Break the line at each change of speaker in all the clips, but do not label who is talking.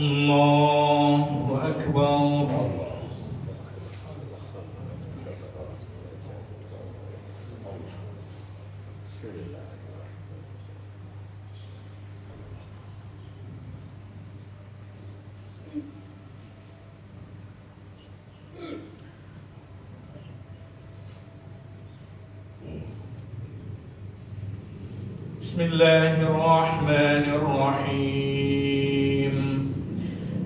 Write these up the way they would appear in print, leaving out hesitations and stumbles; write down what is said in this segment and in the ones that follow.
Allahu Akbar. Bismillahirrahmanirrahim.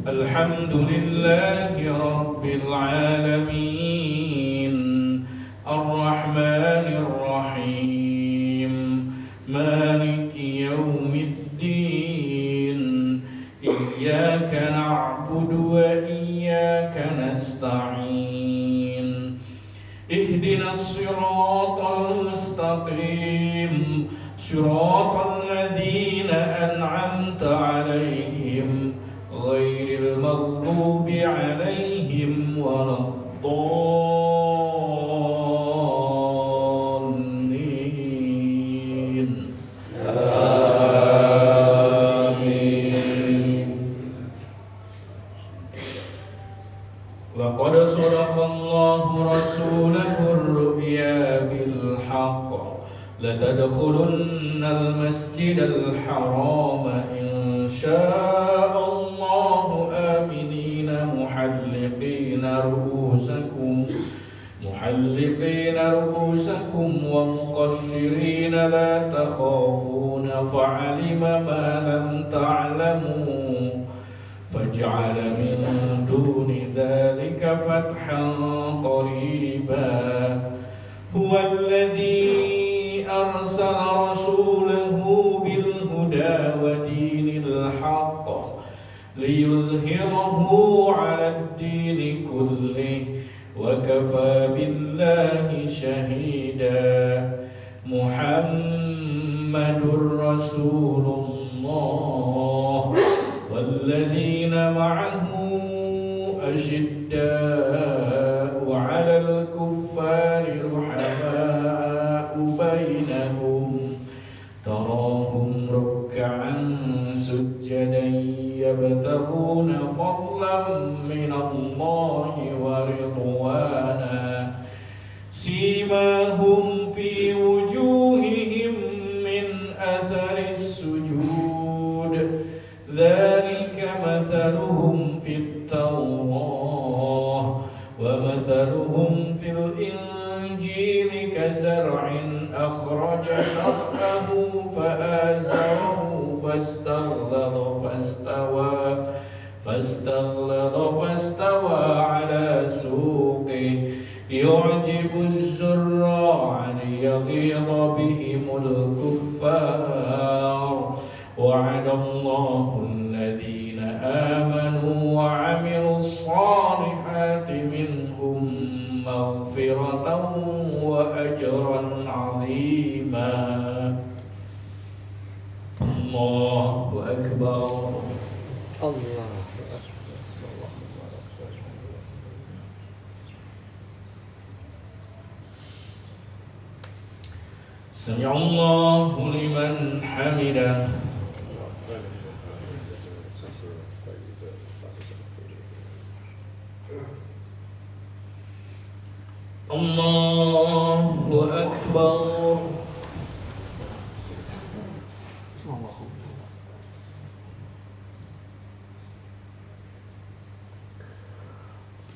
Alhamdulillahi Rabbil Alamin. Ar-Rahmanir Rahim. Maliki Yawmiddin. Iyyaka na'budu wa iyyaka nasta'in. Ihdinas siratal mustaqim. صراط الذين أنعمت عليهم غير المغضوب عليهم ولا الضالين آمين. لقد صدق الله رسوله الرؤيا بالحق لتدخلن المسجد الحرام إن شاء الله آمنين محلقين رؤوسكم ومقصرين لا تخافون فعلم ما لم تعلموا فاجعل من دون ذلك فتحا قريبا. هو الذي أرسل رسوله بالهدى ودين الحق ليظهره على الدين كله وكفى بالله شهيدا. محمد رسول الله والذين معه أشداء على الكفار رحماء بينهم تراهم ركعا سجدا يبتغون فضلا من الله ورضوانا سيماهم في وجوههم من أثر السجود ذلك مثلهم في التوراة ومثلهم في الإنجيل كزرع أخرج شطأه فآزره فاستغلظ على سوقه يعجب الزراع ليغيظ بهم الكفار. وعد الله الذين آمنوا وعملوا الصالحات منهم مغفرة وأجرا عظيما. الله أكبر.
الله
سمع الله لمن حمده. الله أكبر.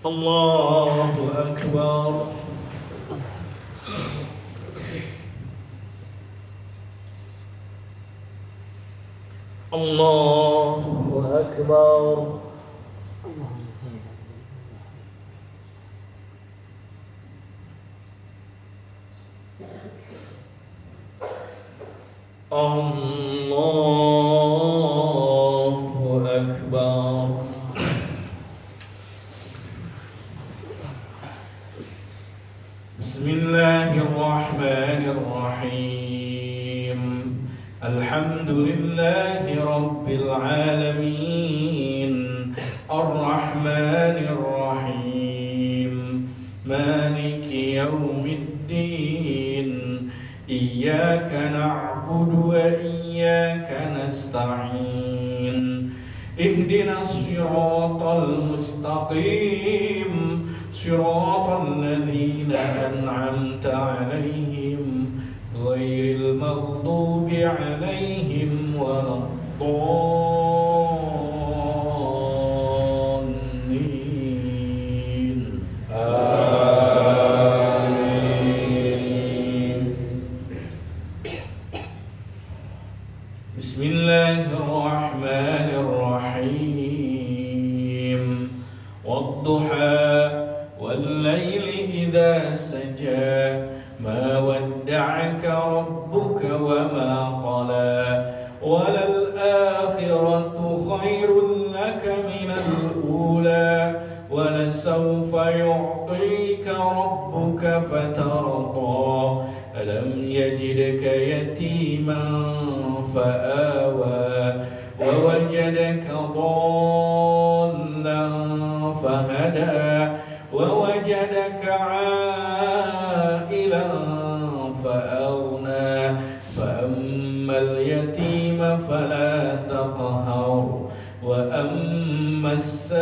الله أكبر الله أكبر الله أكبر بسم الله الرحمن الرحيم الحمد لله رب العالمين الرحمن الرحيم مالك يوم الدين إياك نعبد وإياك نستعين اهدنا الصراط المستقيم صراط الذين أنعمت عليهم غير المغضوب عليهم ولا الضالين آمين بسم الله الرحمن الرحيم والضحى والليل إذا سجى ما ودعك ربك وما قلى وللآخرة خير لك من الأولى ولسوف يعطيك ربك فترضى ألم يجدك يتيما فآوى ووجدك ضالا فهدى ووجدك عائلا فأغنى فأما اليتيم فلا تقهر وأما السائل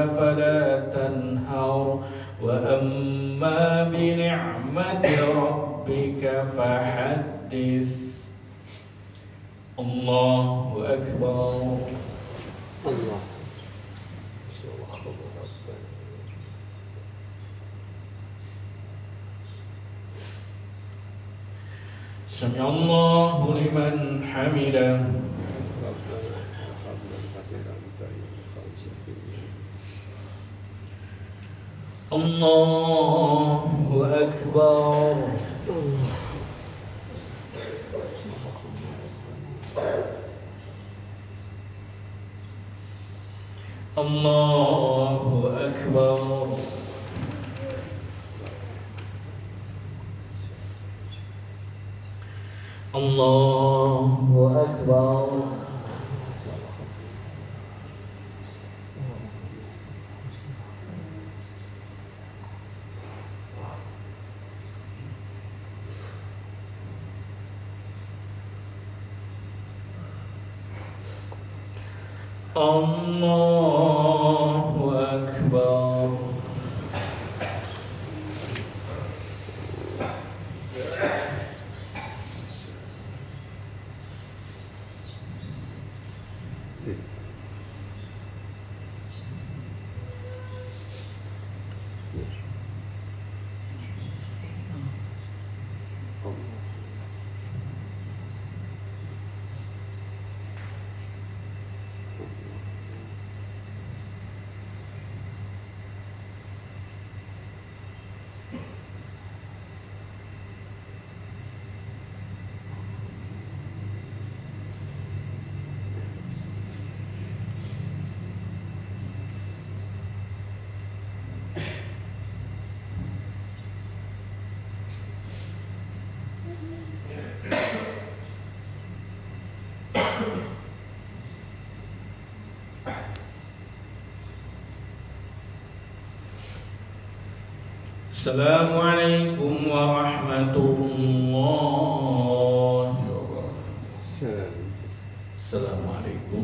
فلا تنهر وأما بنعمة ربك فحدث الله أكبر
الله
سمع الله لمن حمده الله أكبر الله أكبر الله أكبر الله أكبر السلام عليكم ورحمة الله وبركاته. السلام عليكم.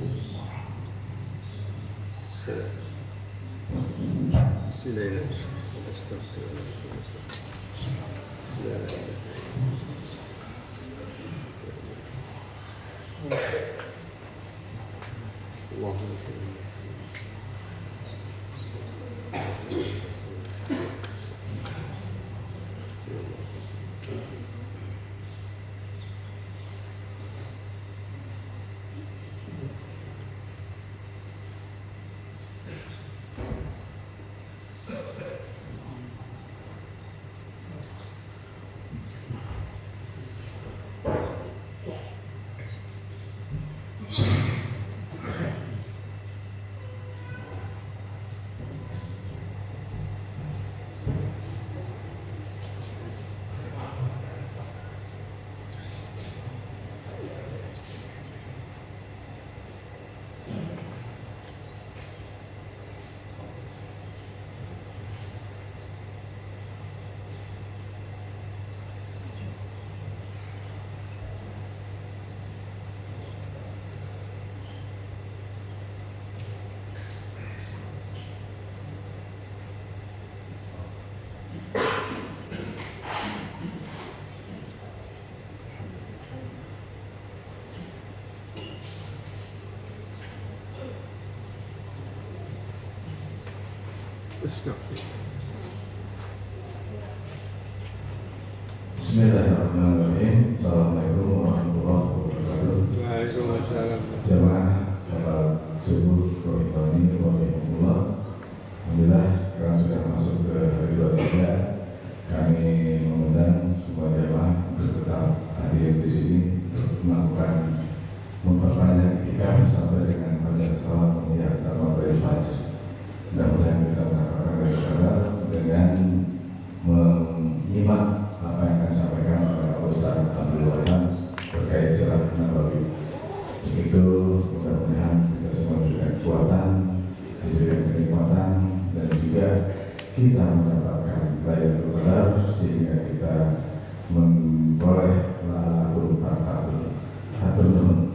Bismillahirrahmanirrahim. Assalamualaikum warahmatullahi wabarakatuh.
Waalaikumsalam.
Jamaah salat subuh rohani warahmatullah. Alhamdulillah sekarang sudah masuk ke hari ketiga. Kami mengundang semua jamaah untuk tetap hadir di sini melakukan memperpanjang itikaf sampai dengan pada salat menyiapkan maghrib fajr. Mudah-mudahan kita mendapatkan berkata dengan menyimak apa yang akan disampaikan oleh Ustaz Abdul Wahab terkait sirah nabawi. Begitu mudah-mudahan kita semua diberikan kekuatan, diberikan kenikmatan, dan juga kita mendapatkan layar besar sehingga kita memperoleh lalakul takabur. Hatur nuhun.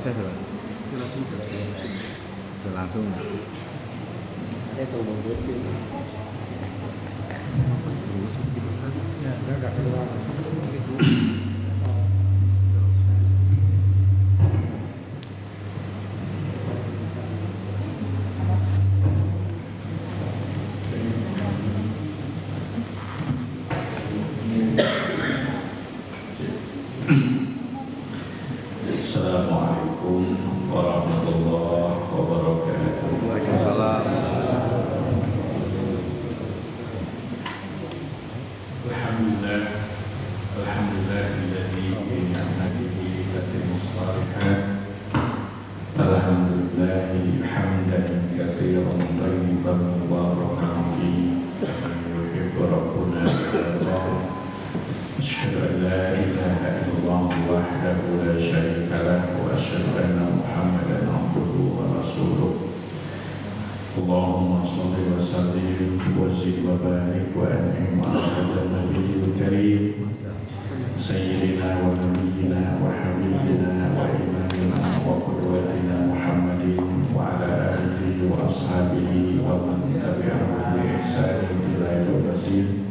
proses lah. Langsung. Ada tuh bangkut. Ya, enggak keluar.
Assalamualaikum warahmatullahi wabarakatuh.
Waalaikumsalam.
Alhamdulillah, alhamdulillahilladzi bi ni'matihi tatimmus shalihat. Alhamdulillahi hamdan katsiran thayyiban mubarakan fihi. Yuhibbu rabbuna Allah. أشهد أن لا إله إلا الله وحده لا شريك له وأشهد أن محمدا عبده ورسوله اللهم صل وسلم وزد وبارك وأنعم على هذا النبي الكريم سيدنا ونبينا وحبيبنا وإمامنا وقدوتنا محمد وعلى آله وأصحابه ومن تبعه بإحسان إلى يوم الدين.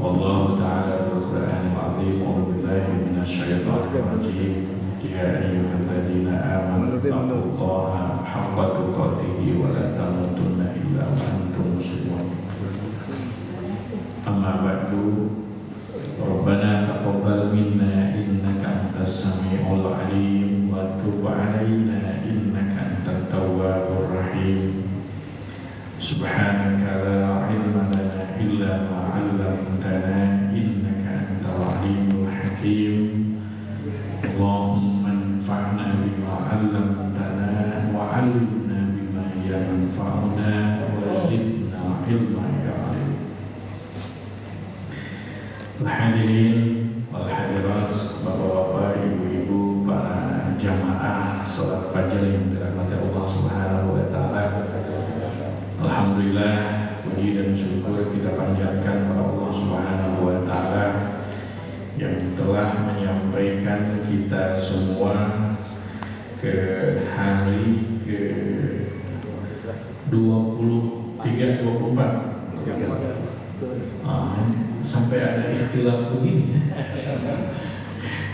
والله تعالى في القرآن العظيم أعوذ بالله من الشيطان الرجيم يا أيها الذين آمنوا اتقوا الله حق تقاته ولا تموتن إلا وأنتم مسلمون. أما بعد ربنا تقبل منا إنك أنت السميع العليم وتب علينا إنك أنت التواب الرحيم. سبحانك لا علم لنا إلا ما علمتنا إنك أنت العليم الحكيم. اللهم انفعنا بما علمتنا وعلمنا بما ينفعنا وزدنا علما يا عليم. Hadirin wal hadirat, bapak-bapak, ibu-ibu, para jamaah salat fajar yang dirahmati Allah Subhanahu wa taala. Alhamdulillah, puji dan syukur kita panjatkan kepada Allah Subhanahu wa taala yang telah menyampaikan kita semua ke hari ke 23 24. Sampai ada ikhtilaf begini.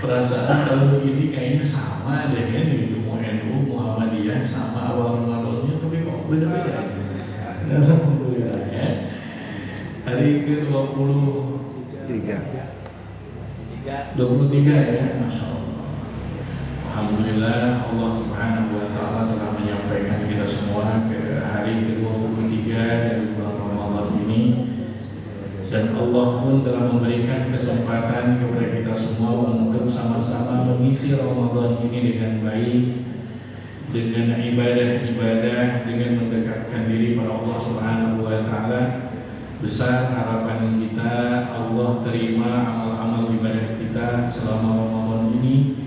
Perasaan tahun ini kayaknya sama deh ya, itu NU Muhammadiyah sama awal Ramadannya, tapi kok beda-beda. Alhamdulillah ya. Hari ke-23 ya, Masya Allah. Alhamdulillah, Allah Subhanahu wa ta'ala telah menyampaikan kita semua ke hari ke-23 dari bulan Ramadan ini. Dan Allah pun telah memberikan kesempatan kepada kita semua untuk sama-sama mengisi Ramadan ini dengan baik, dengan ibadah-ibadah, dengan mendekatkan diri pada Allah Subhanahu wa taala. Besar harapan kita Allah terima amal-amal ibadah kita selama Ramadan ini,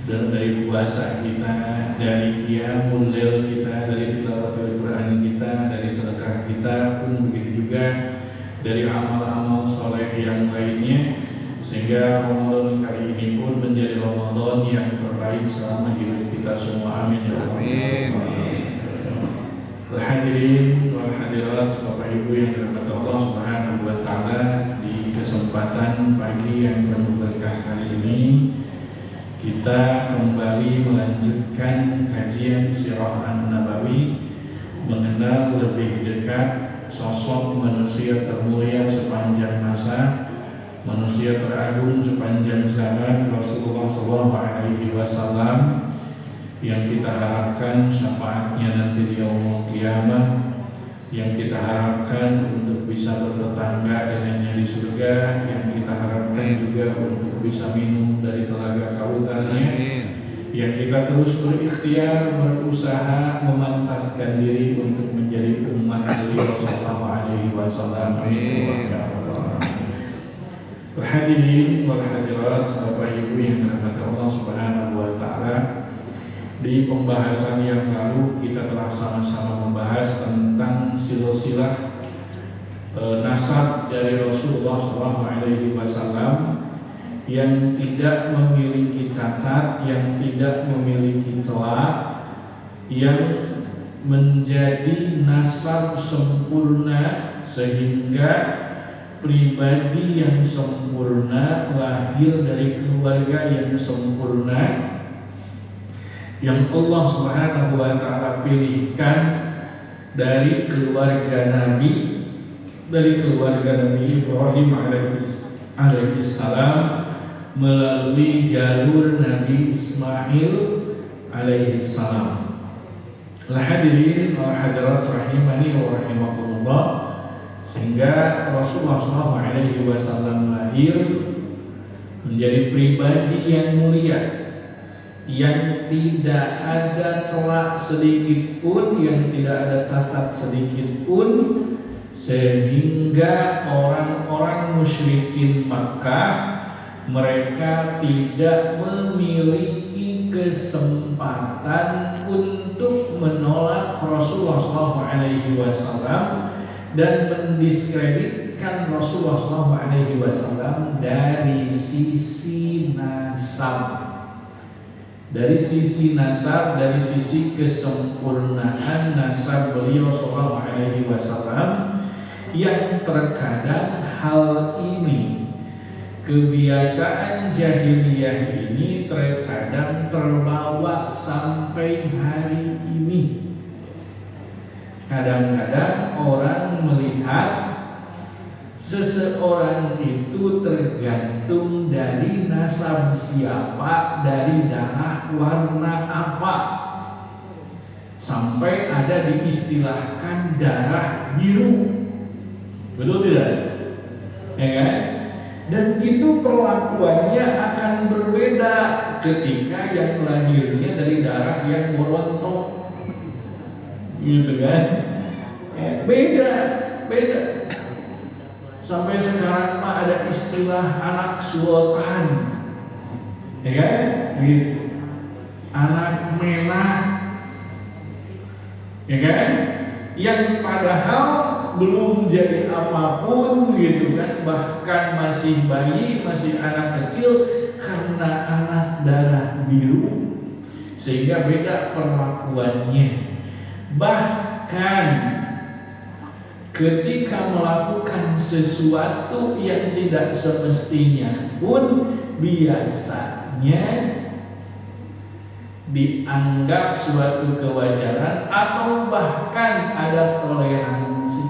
dan dari puasa kita, dari qiyamul lail kita, dari tilawatul Quran kita, dari sedekah kita, pun begitu juga dari amal-amal soleh yang lainnya, sehingga Ramadan kali ini pun menjadi Ramadan yang terbaik selama hidup kita semua. Amin ya rabbal alamin. Hadirin wal hadirat, Bapak Ibu yang dirahmati Allah Subhanahu wa taala, di kesempatan pagi yang penuh berkah kali ini kita kembali melanjutkan kajian Sirah An-Nabawi, mengenal lebih dekat sosok manusia termulia sepanjang masa, manusia teragung sepanjang zaman, Rasulullah SAW, yang kita harapkan syafaatnya nanti di yaumul qiyamah, yang kita harapkan untuk bisa bertetangga dengannya di surga, yang kita harapkan juga untuk bisa minum dari telaga kautsarnya, yang kita terus berikhtiar berusaha memantaskan diri untuk menjadi umat beliau sallallahu alaihi wasallam. Amin. Hadirin wal hadirat, Bapak Ibu yang dirahmati Allah Subhanahu wa taala, di pembahasan yang lalu kita telah sama-sama membahas tentang silsilah nasab dari Rasulullah sallallahu alaihi wasallam yang tidak memiliki cacat, yang tidak memiliki celah, yang menjadi nasab sempurna sehingga pribadi yang sempurna lahir dari keluarga yang sempurna yang Allah Subhanahu wa taala pilihkan dari keluarga Nabi Ibrahim alaihi salam melalui jalur Nabi Ismail alaihi salam. Hadirin wa hadirat rahimani wa rahimakumullah, sehingga Rasulullah SAW lahir menjadi pribadi yang mulia, yang tidak ada celah sedikit pun, yang tidak ada cacat sedikit pun, sehingga orang-orang musyrikin Makkah mereka tidak memiliki kesempatan untuk menolak Rasulullah SAW dan mendiskreditkan Rasulullah SAW dari sisi nasab. Dari sisi nasab, dari sisi kesempurnaan nasab beliau SAW, yang terkadang hal ini, kebiasaan jahiliyah ini terkadang terbawa sampai hari ini. Kadang-kadang orang melihat seseorang itu tergantung dari nasab siapa, dari darah warna apa, sampai ada diistilahkan darah biru. Betul tidak? Ya kan? Dan itu perlakuannya akan berbeda ketika yang lahirnya dari darah yang berontok, gitu kan? Ya, beda. Sampai sekarang mah ada istilah anak sultan, ya kan? Gitu. Anak merah, ya kan? Yang padahal belum jadi apapun, gitu kan? Bahkan masih bayi, masih anak kecil, karena anak darah biru, sehingga beda perlakuannya. Bahkan ketika melakukan sesuatu yang tidak semestinya pun biasanya dianggap suatu kewajaran atau bahkan ada toleransi.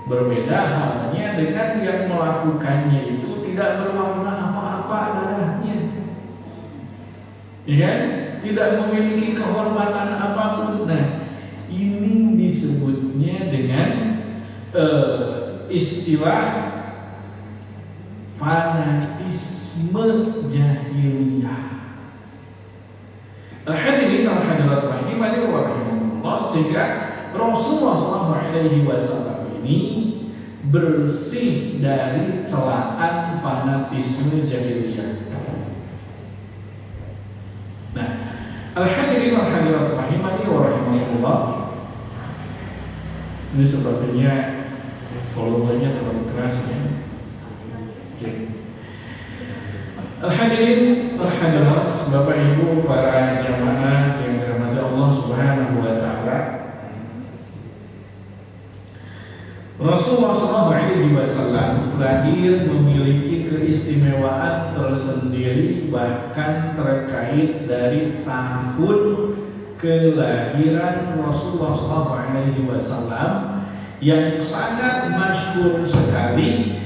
Berbeda halnya dengan yang melakukannya itu tidak berwarna apa-apa darahnya, ya kan? Tidak memiliki kehormatan apapun. Nah, ini disebutnya dengan istilah fanatisme jahiliyah. Hadirin dan hadirat rahimani wa rahimakumullah, sehingga Rasulullah SAW ini bersih dari celaan fanatisme jahiliyah. Nah, hadirin dan hadirat rahimani wa rahimakumullah, ini sepertinya volumenya terlalu keras ya. Hadirin hadirat Bapak Ibu para jamaah yang dirahmati Allah Subhanahu wa taala, Rasulullah SAW lahir memiliki keistimewaan tersendiri, bahkan terkait dari tahun kelahiran Rasulullah SAW yang sangat masyhur sekali.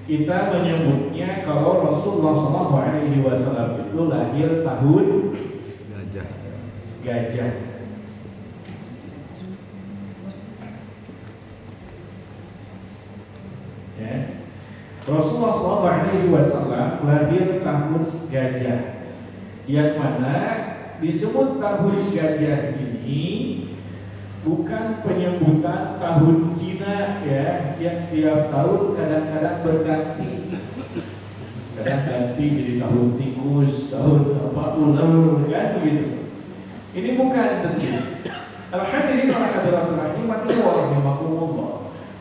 Kita menyebutnya kalau Rasulullah SAW itu lahir tahun gajah. Ya. Rasulullah SAW lahir tahun gajah, yang mana disebut tahun gajah ini bukan penyebutan tahun Cina ya, yang tiap tahun kadang-kadang berganti. Kadang ganti jadi tahun tikus, tahun apa ular kan begitu. Ini bukan tentu. Al-hadirin wa hadirat rahimani wa rahimakumullah.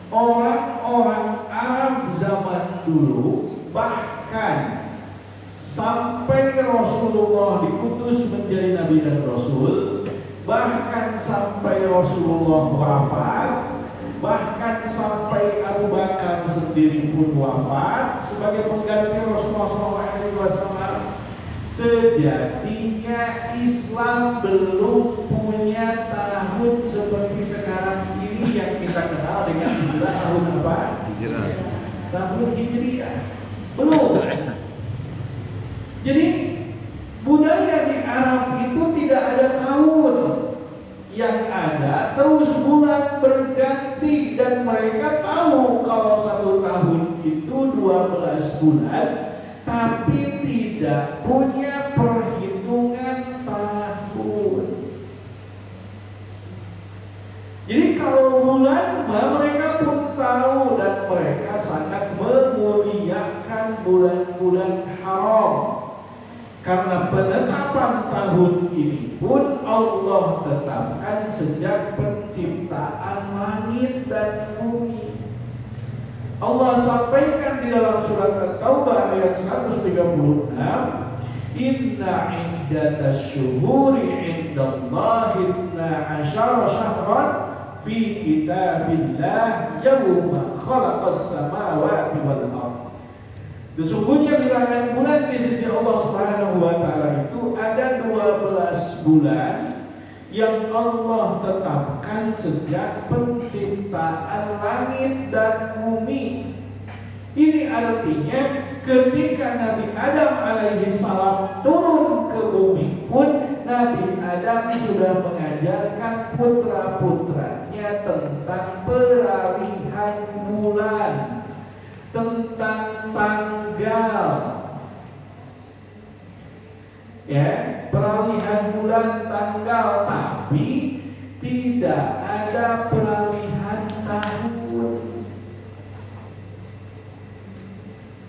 Orang-orang Arab zaman dulu bahkan sampai Rasulullah diutus menjadi nabi dan rasul, bahkan sampai Rasulullah wafat, bahkan sampai Abu Bakar sendiri pun wafat sebagai pengganti Rasulullah SAW. Sejatinya Islam belum punya tahun seperti sekarang ini yang kita kenal dengan istilah tahun apa?
Hijrah.
Tahun Hijriah. Belum. Jadi budaya di Arab itu tidak ada tahun. Yang ada terus bulan berganti dan mereka tahu kalau satu tahun itu 12 bulan, tapi tidak punya perhitungan tahun. Jadi kalau bulan mereka pun tahu dan mereka sangat memuliakan bulan-bulan haram. Karena penetapan tahun ini pun Allah tetapkan sejak penciptaan langit dan bumi. Allah sampaikan di dalam surat At-Taubah ayat 136, Inna iddatash syuhuri indallahi 12 syahran fi kitabillah yawma khalaqas samawati wal ardh. Sesungguhnya bilangan bulan di sisi Allah Subhanahu wa taala itu ada 12 bulan yang Allah tetapkan sejak penciptaan langit dan bumi. Ini artinya ketika Nabi Adam alaihi salam turun ke bumi pun Nabi Adam sudah mengajarkan putra-putranya tentang peralihan bulan, tentang tanggal, ya, peralihan bulan tanggal, tapi tidak ada peralihan tahun.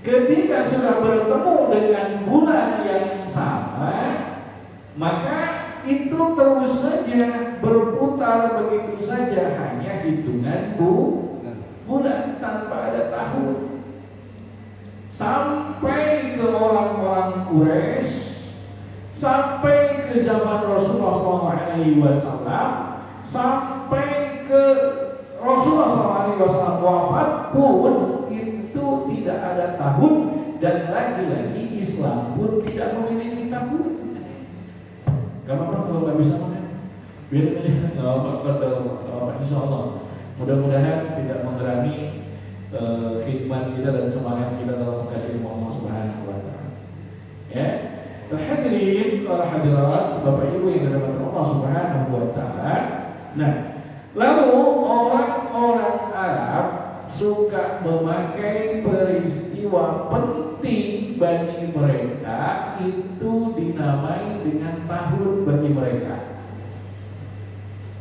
Ketika sudah bertemu dengan bulan yang sama, maka itu terus saja berputar begitu saja, hanya hitungan bulan tanpa ada tahun. Sampai ke orang-orang Quraisy, sampai ke zaman Rasulullah SAW, sampai ke Rasulullah SAW wafat pun itu tidak ada tahun, dan lagi-lagi Islam pun tidak memiliki tahun. Gak apa-apa kalau nggak bisa makan, biar aja, nggak apa-apa, insya Allah. Mudah-mudahan tidak mengurangi khidmat kita dan semangat kita dalam kajian Allah Subhanahu wa taala. Ya. Hadirin para hadirat, Bapak Ibu yang dirahmati Allah Subhanahu wa taala. Nah, lalu orang-orang Arab suka memakai peristiwa penting bagi mereka itu dinamai dengan tahun bagi mereka.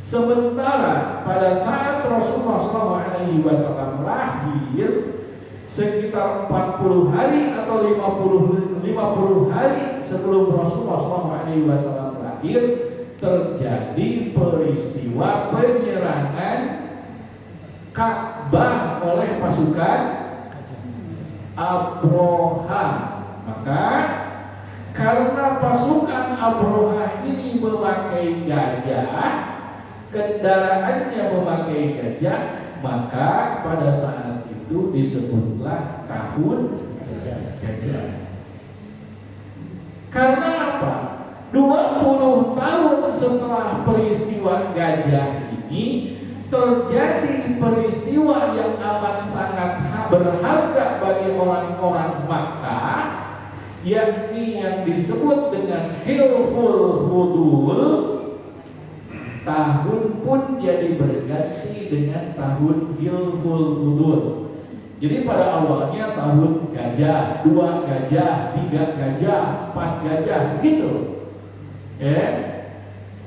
Sementara pada saat Rasulullah SAW lahir, sekitar 40 hari atau 50 hari sebelum Rasulullah SAW lahir, terjadi peristiwa penyerangan Ka'bah oleh pasukan Abraha. Maka karena pasukan Abraha ini memakai gajah, kendaraannya memakai gajah, maka pada saat itu disebutlah tahun gajah. Karena apa? 20 tahun setelah peristiwa gajah ini terjadi peristiwa yang amat sangat berharga bagi orang-orang Makkah, yakni yang disebut dengan Hilful Fudul. Tahun pun jadi berganti dengan tahun Hilful Fudul. Jadi pada awalnya tahun gajah, 2 gajah, 3 gajah, 4 gajah, gitu. Ya.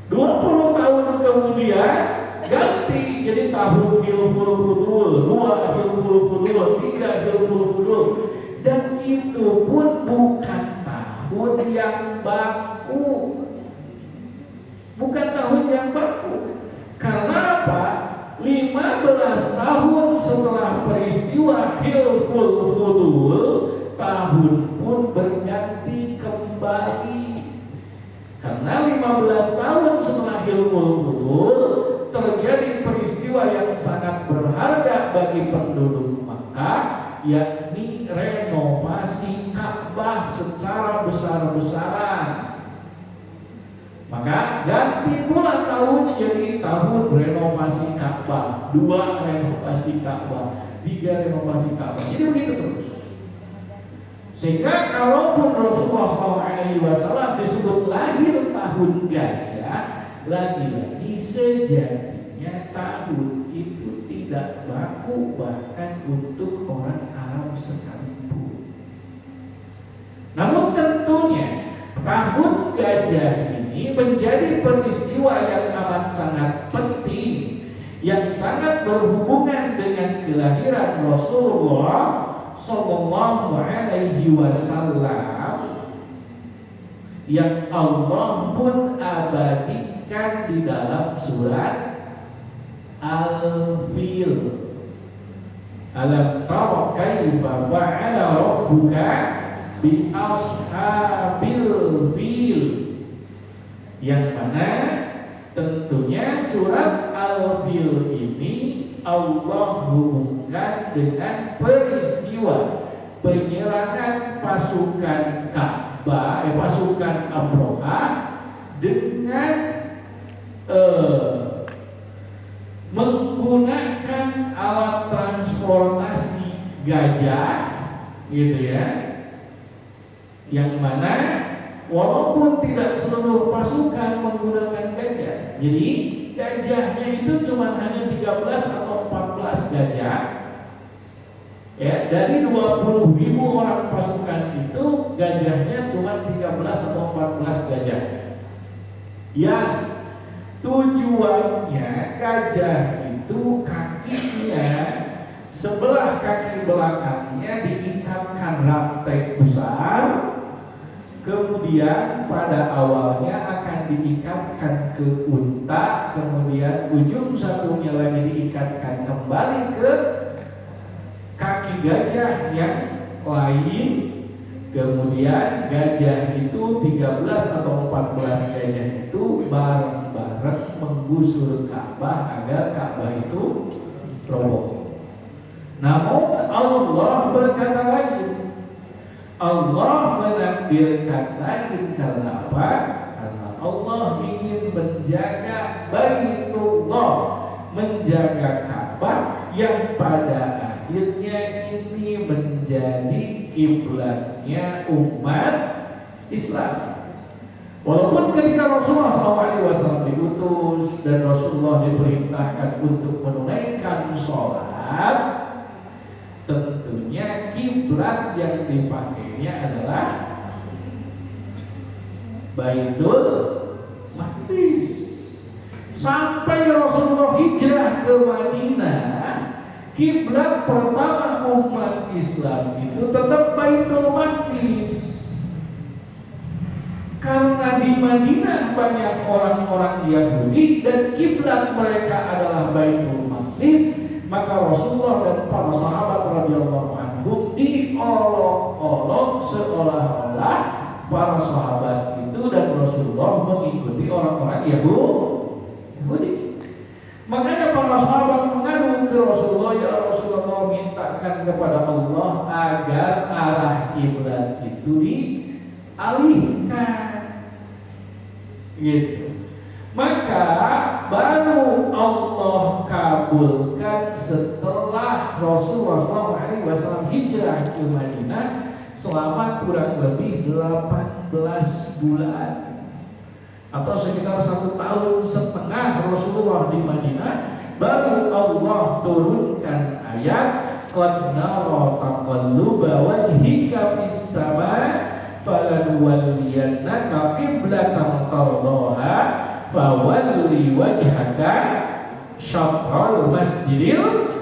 20 tahun kemudian ganti jadi tahun Hilful Fudul, 2 Hilful Fudul, 3 Hilful Fudul. Dan itu pun bukan tahun yang baku. Bukan tahun yang baku. Karena apa? 15 tahun setelah peristiwa Hilful Fudul, tahun pun berganti kembali. Karena 15 tahun setelah Hilful Fudul terjadi peristiwa yang sangat berharga bagi penduduk Makkah, yakni renovasi Ka'bah secara besar-besaran. Maka ganti pula tahun jadi tahun renovasi Ka'bah, 2 renovasi Ka'bah, 3 renovasi Ka'bah. Jadi begitu terus. Sehingga kalaupun Rasulullah SAW disebut lahir tahun gajah, lagi-lagi sejatinya tahun itu tidak baku bahkan untuk orang Arab sekalipun. Namun tentunya tahun gajah ini menjadi peristiwa yang amat sangat penting, yang sangat berhubungan dengan kelahiran Rasulullah Sallallahu Alaihi Wasallam, yang Allah pun abadikan di dalam surat Al-Fil. Alam tara kaifa fa'ala rabbuka bi ashabil fil, yang mana tentunya surat Al-Fil ini Allah hubungkan dengan peristiwa penyerangan pasukan Ka'bah, pasukan Abraha dengan menggunakan alat transportasi gajah, gitu ya, yang mana walaupun tidak seluruh pasukan menggunakan gajah, jadi gajahnya itu cuma hanya 13 atau 14 gajah. Ya, dari 20.000 orang pasukan itu gajahnya cuma 13 atau 14 gajah. Yang tujuannya gajah itu kakinya, sebelah kaki belakangnya diikatkan rantai besar. Kemudian pada awalnya akan diikatkan ke unta, kemudian ujung satunya lagi diikatkan kembali ke kaki gajah yang lain. Kemudian gajah itu 13 atau 14 gajah itu bareng-bareng menggusur Ka'bah agar Ka'bah itu roboh. Namun Allah berkata lagi, Allah menakdirkan lain. Karena apa? Karena Allah ingin menjaga Baitullah, menjaga Ka'bah yang pada akhirnya ini menjadi kiblatnya umat Islam. Walaupun ketika Rasulullah SAW diutus dan Rasulullah diperintahkan untuk menunaikan sholat, tentunya kiblat yang dipakainya adalah Baitul Maqdis. Sampai Rasulullah hijrah ke Madinah, kiblat pertama umat Islam itu tetap Baitul Maqdis. Karena di Madinah banyak orang-orang Yahudi dan kiblat mereka adalah Baitul Maqdis, maka Rasulullah dan para sahabat radhiyallahu anhum diolok-olok seolah-olah para sahabat itu dan Rasulullah mengikuti orang-orang Yahudi. Makanya para sahabat mengadu ke Rasulullah, ya Rasulullah, mintakan kepada Allah agar arah kiblat itu dialihkan, gitu. Maka baru Allah kabulkan setelah Rasulullah SAW hijrah ke Madinah selama kurang lebih 18 bulan atau sekitar 1,5 tahun Rasulullah di Madinah, baru Allah turunkan ayat qad nara taqalluba wajhika fis sama' falanuwalliyannaka qiblatan tardaha fawalli wajhaka syatral masjidil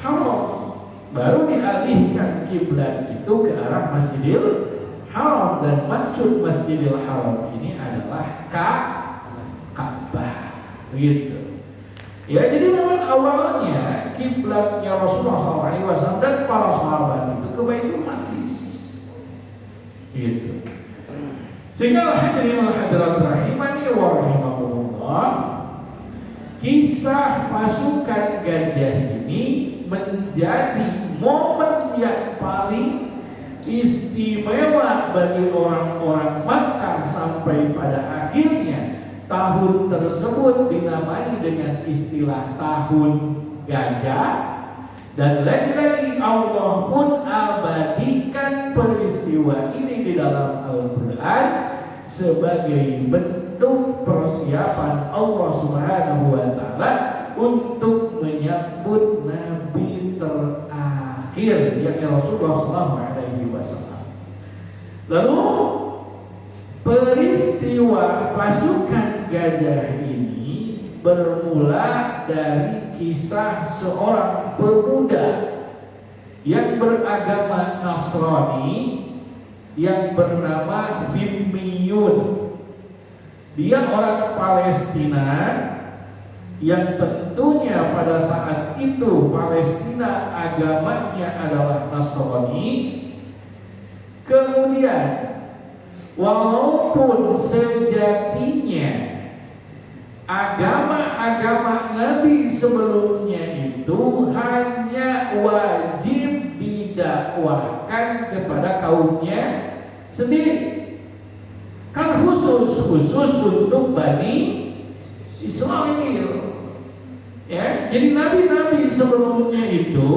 haram. Baru dialihkan kiblat itu ke arah Masjidil Haram, dan maksud Masjidil Haram ini adalah Ka'bah, gitu. Ya, jadi memang awalnya kiblatnya Rasulullah SAW dan para sahabat itu ke Baitul Maqdis. Gitu. Sehingga hadirin hadirat rahimani wa rahimakumullah, kisah pasukan gajah ini menjadi momen yang paling istimewa bagi orang-orang Makkah sampai pada akhirnya tahun tersebut dinamai dengan istilah tahun gajah. Dan lagi-lagi Allah pun abadikan peristiwa ini di dalam Al-Quran sebagai bentuk persiapan Allah Subhanahu wa Ta'ala untuk menyambut Nabi terakhir, yakni Rasulullah SAW. Lalu peristiwa pasukan gajah ini bermula dari kisah seorang pemuda yang beragama Nasrani yang bernama Fimmiyun. Dia orang Palestina yang tentunya pada saat itu Palestina agamanya adalah Nasrani. Kemudian walaupun sejatinya agama-agama Nabi sebelumnya itu hanya wajib didakwakan kepada kaumnya sendiri, kan khusus untuk Bani Israel. Ya, jadi nabi-nabi sebelumnya itu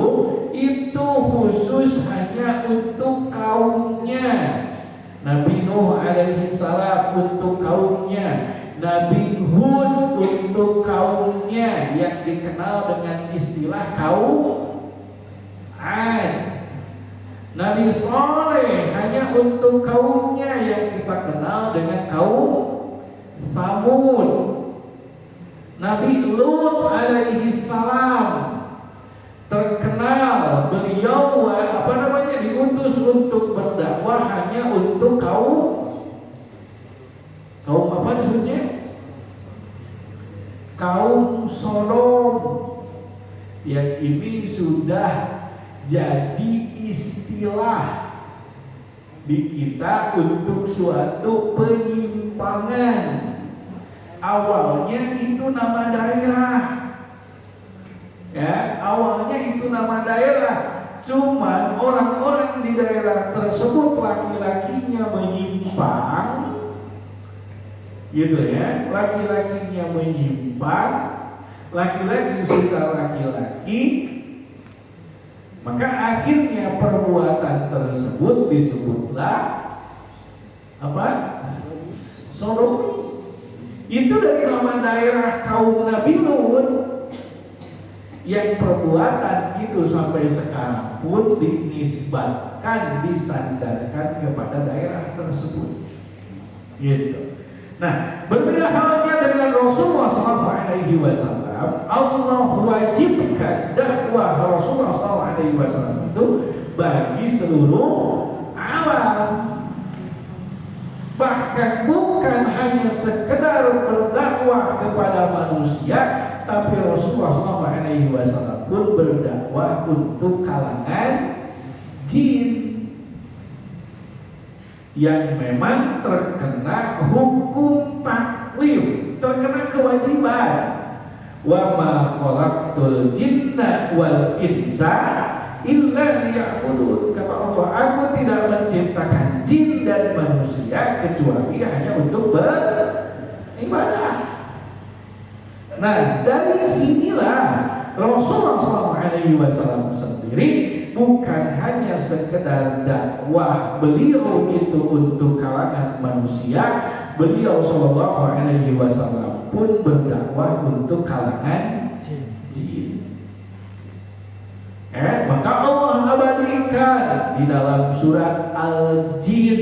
khusus hanya untuk kaumnya. Nabi Nuh alaihi salam untuk kaumnya, Nabi Hud untuk kaumnya yang dikenal dengan istilah kaum Ad. Nabi Saleh hanya untuk kaumnya yang kita kenal dengan kaum Thamud. Nabi Lut alaihi salam terkenal beliau diutus untuk berdakwah hanya untuk kaum apa disebutnya? Kaum Sodom. Yang ini sudah jadi istilah di kita untuk suatu penyimpangan. Awalnya itu nama daerah. Ya, awalnya itu nama daerah. Cuman orang-orang di daerah tersebut laki-lakinya menyimpang, gitu ya, laki-lakinya menyimpang, laki-laki suka laki-laki, maka akhirnya perbuatan tersebut disebutlah apa? Sodomi. Itu dari nama daerah kaum Nabi Lut. Yang perbuatan itu sampai sekarang pun dinisbatkan, disandarkan kepada daerah tersebut. Gitu. Nah, berbeda halnya dengan Rasulullah SAW. Allah wajibkan dakwah Rasulullah SAW itu bagi seluruh alam. Bahkan bukan hanya sekedar berdakwah kepada manusia, tapi Rasulullah SAW pun berdakwah untuk kalangan jin yang memang terkena hukum taklif, terkena kewajiban. Wa ma khalaqtul jinna wal insa illa liya'budun. Kata Allah, aku tidak menciptakan jin dan manusia kecuali hanya untuk beribadah. Nah, dari sinilah Rasulullah SAW sendiri bukan hanya sekedar dakwah beliau itu untuk kalangan manusia, beliau SAW pun berdakwah untuk kalangan jin. Maka Allah abadikan di dalam surat Al-Jin,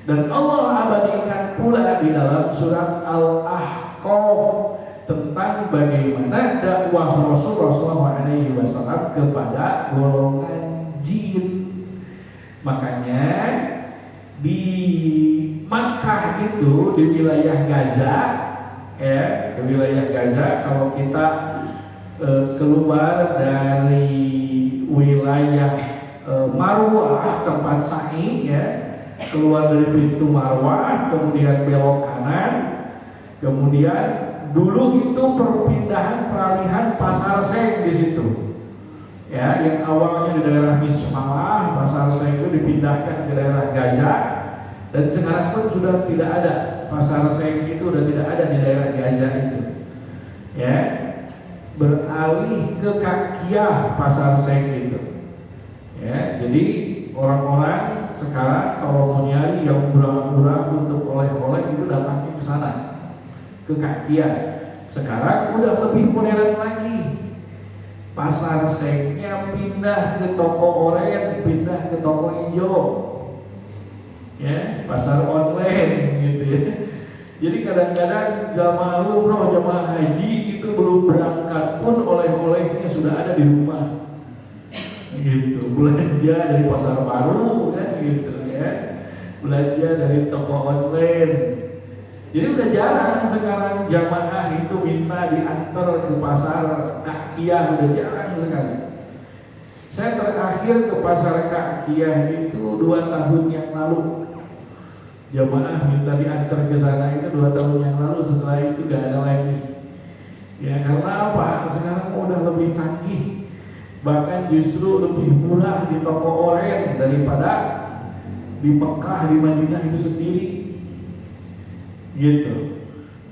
dan Allah abadikan pula di dalam surat Al-Ahqaf tentang bagaimana dakwah Rasulullah SAW kepada golongan jin. Makanya di Makkah itu, di wilayah Gaza, ya, di wilayah Gaza. Kalau kita keluar dari wilayah Marwah tempat sa'i, ya, keluar dari pintu Marwah, kemudian belok kanan, kemudian dulu itu peralihan pasar Seng di situ, ya, yang awalnya di daerah Mismalah, pasar Seng itu dipindahkan ke daerah Gaza, dan sekarang pun sudah tidak ada pasar Seng itu, sudah tidak ada di daerah Gaza itu, ya, beralih ke Kakiah pasar Seng itu, ya. Jadi orang-orang sekarang kalau mau nyari yang murah-murah untuk oleh-oleh itu datangnya ke sana, ke Kakiah. Sekarang udah lebih modern lagi, pasar Sengnya pindah ke toko oranye, pindah ke toko hijau, ya, pasar online gitu ya. Jadi kadang-kadang jamaah umroh, jamaah haji itu belum berangkat pun oleh-olehnya sudah ada di rumah, gitu. Belanja dari pasar baru, kan, gitu ya, belanja dari toko online. Jadi udah jarang sekarang jamaah itu minta diantar ke pasar Kakiah, udah jarang sekali. Saya terakhir ke pasar Kakiah itu 2 tahun yang lalu. Jamaah minta diantar ke sana itu 2 tahun yang lalu, setelah itu gak ada lagi. Ya, karena apa? Sekarang udah lebih canggih, bahkan justru lebih murah di toko oranye daripada di Mekah, di Madinah itu sendiri, gitu.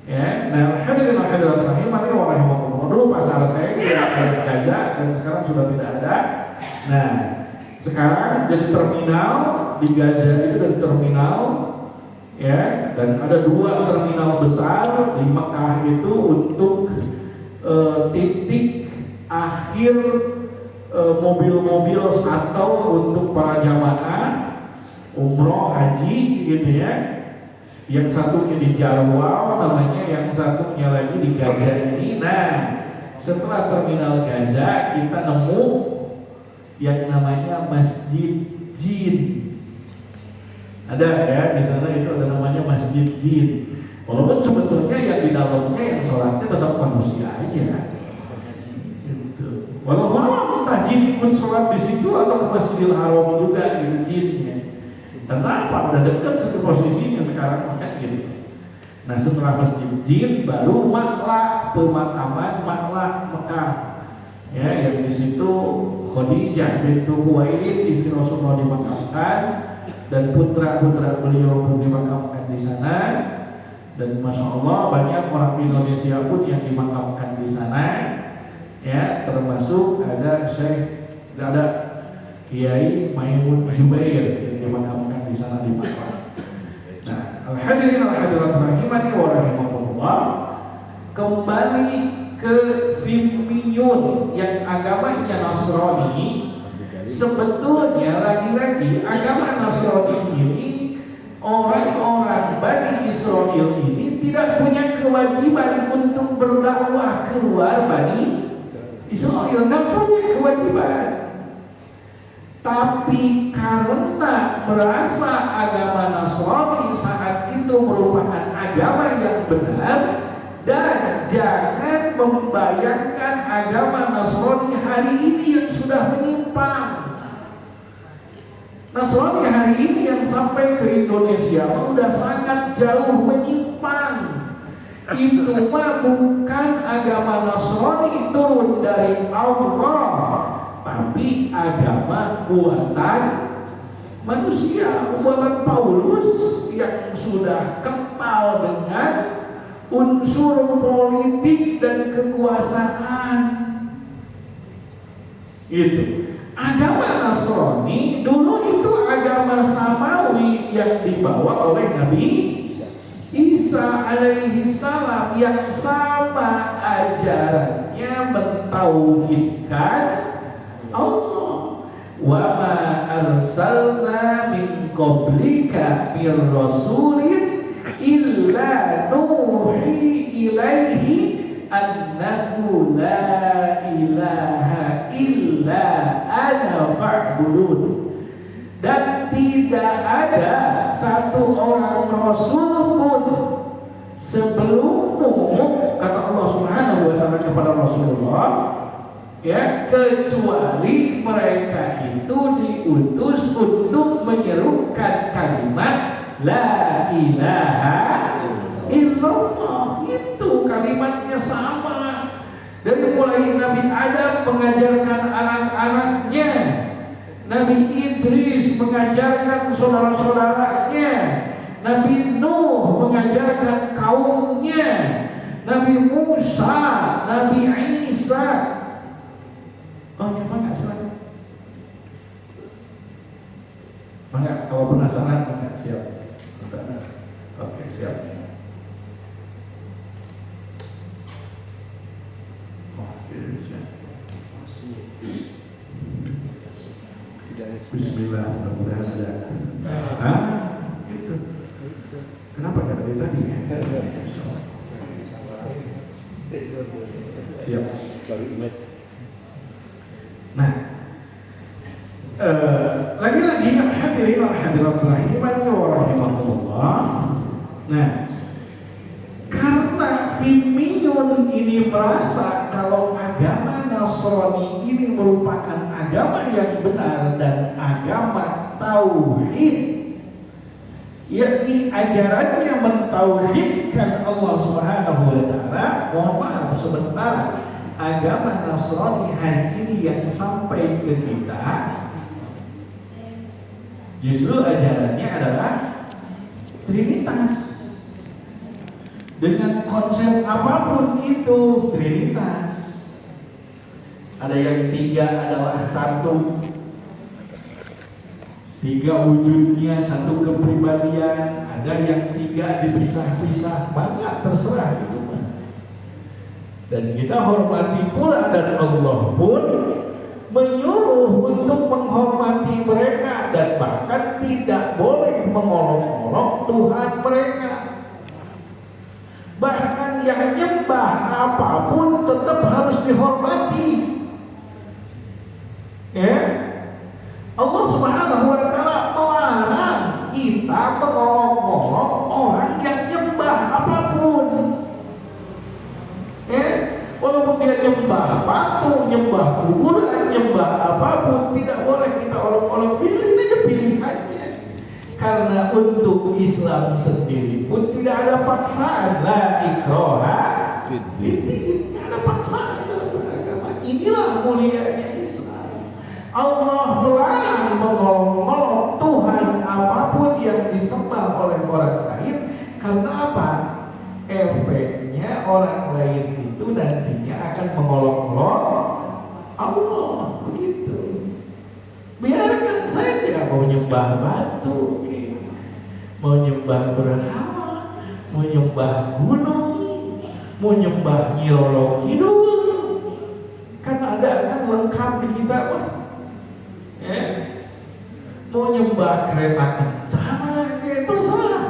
Ya, nah hadirin hadirat rahimani wa rahimakumullah, dulu pasar saya di Gaza dan sekarang sudah tidak ada. Nah, sekarang jadi terminal di Gaza itu, dari terminal, ya, dan ada 2 terminal besar di Mekah itu untuk titik akhir mobil-mobil shuttle untuk para jamaah umroh haji, gitu ya. Yang satunya di Jarwal namanya, yang satunya lagi di Gaza ini. Nah, setelah terminal Gaza kita nemu yang namanya Masjid Jin. Ada ya, di sana itu ada namanya Masjid Jin. Walaupun sebetulnya yang di dalamnya yang sholatnya tetap manusia aja. Gitu. Walaupun entah jin pun sholat di situ atau ke Masjidil Haram juga, gitu, jinnya. Kenapa? Udah dekat posisinya sekarang, gitu. Nah, setelah Masjid Jin baru Maklah, pemakaman Maklah Mekah. Ya, yang di situ Khadijah bintu Khuwailid istri Rasulullah dimakamkan, dan putra-putra beliau pun dimakamkan di sana. Dan masya Allah banyak orang Indonesia pun yang dimakamkan di sana, ya, termasuk ada Kiai Maimun Zubair yang dimakamkan di sana di Makkah. Nah, al-hadirin al-hadirat rahimani wa rahimakumullah, kembali ke Firmiyun yang agamanya Nasrani. Sebetulnya lagi-lagi agama Nasrani ini, orang-orang Bani Israel ini tidak punya kewajiban untuk berdakwah keluar Bani Israel, nggak punya kewajiban. Tapi karena merasa agama Nasrani saat itu merupakan agama yang benar, dan jangan membayangkan agama Nasrani hari ini yang sudah menyimpang. Nasrani hari ini yang sampai ke Indonesia sudah sangat jauh menyimpang. Itu mah bukan agama Nasrani turun dari Allah, tapi agama buatan manusia, buatan Paulus yang sudah kental dengan unsur politik dan kekuasaan. Gitu. Agama Nasrani dulu itu agama samawi yang dibawa oleh Nabi Isa alaihi salam, yang sama ajarannya mentauhidkan Allah. Wa ma arsalna min qablika fir rasulin illa nuhi ilaihi annahu la ilaha illa ana fa'budun. Dan tidak ada satu orang rasul pun sebelummu kepada Rasulullah, ya, kecuali mereka itu diutus untuk menyerukan kalimat la ilaha illallah. Itu kalimatnya sama. Dari mulai Nabi Adam mengajarkan anak-anaknya, Nabi Idris mengajarkan saudara-saudaranya, Nabi Nuh mengajarkan kaumnya, Nabi Musa, Nabi Isa. Oh, yang mana silakan? Mangga, kalau penasaran, mangga, siap. Oke, siap. Bismillah, mudah-mudahan ada. Gitu. Kenapa nggak dari tadi? Siap. Nah, lagi-lagi hadirin hadirat rahimani wa rahimakumullah. Nah, karena Fimmiyun ini merasa kalau agama Nasrani ini merupakan agama yang benar dan agama tauhid, yakni ajarannya mentauhidkan Allah Subhanahu wa taala. Mohon maaf sebentar, agama Nasrani hari ini yang sampai ke kita justru ajarannya adalah Trinitas. Dengan konsep apapun itu Trinitas. Ada yang tiga adalah satu, tiga wujudnya, satu kepribadian. Ada yang tiga dipisah-pisah, banyak terserah gitu. Dan kita hormati pula, dan Allah pun menyuruh untuk menghormati mereka dan bahkan tidak boleh mengolok-olok Tuhan mereka. Bahkan yang nyembah apapun tetap harus dihormati. Ya, Allah Subhanahu wa taala melarang kita mengolok-olok orang yang nyembah apapun. Walaupun dia nyembah patung, nyembah kuburan, nyembah apapun, tidak boleh kita olok-olok. Pilih aja pilihannya. Karena untuk Islam sendiri pun tidak ada paksaan. La ikraha fiddin. Tidak ada paksaan dalam beragama. Inilah mulianya Islam. Allah melarang mengolok-olok Tuhan apapun yang disembah oleh orang lain. Karena apa? Efeknya orang lain itu nantinya akan mengolok-olok Allah. Begitu. Biarkan saja mau nyembah batu, mau nyembah berhala, mau nyembah gunung, mau nyembah Nyi Roro Kidul, kan ada kan lengkap di kita, ya. Mau nyembah kereta sama, itu salah.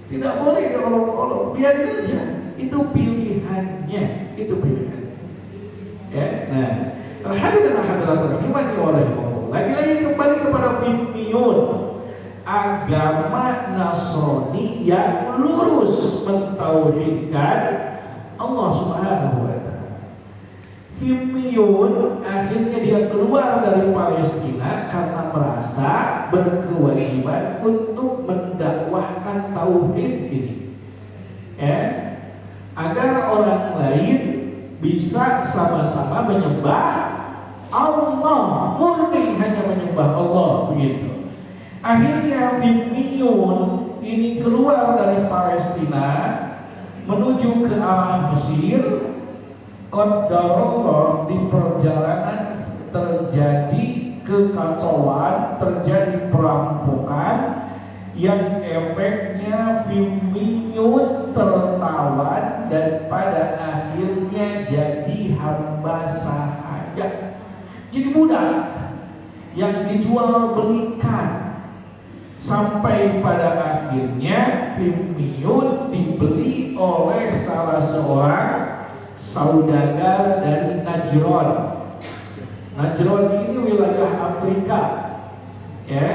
Tidak boleh diolok-olok, biarin aja. Itu pilihannya, itu pilihan. Ya, nah, alhamdulillah. Lagi-lagi kembali kepada Fimmiyun, agama Nasrani yang lurus mentauhidkan Allah Subhanahu wa taala. Fimmiyun akhirnya dia keluar dari Palestina karena merasa berkewajiban untuk mendakwahkan tauhid ini. Agar orang lain bisa sama-sama menyembah Allah, murni hanya menyembah Allah, begitu. Akhirnya Fimmiyun ini keluar dari Palestina menuju ke arah Mesir. Qadarullah, di perjalanan terjadi kekacauan, terjadi perampokan yang efeknya Fimmiyun tertawan dan pada akhirnya jadi hamba sahaya. Jadi budak yang dijual belikan sampai pada akhirnya Fimmiyun dibeli oleh salah seorang saudagar dari Najran. Najran ini wilayah Afrika, ya,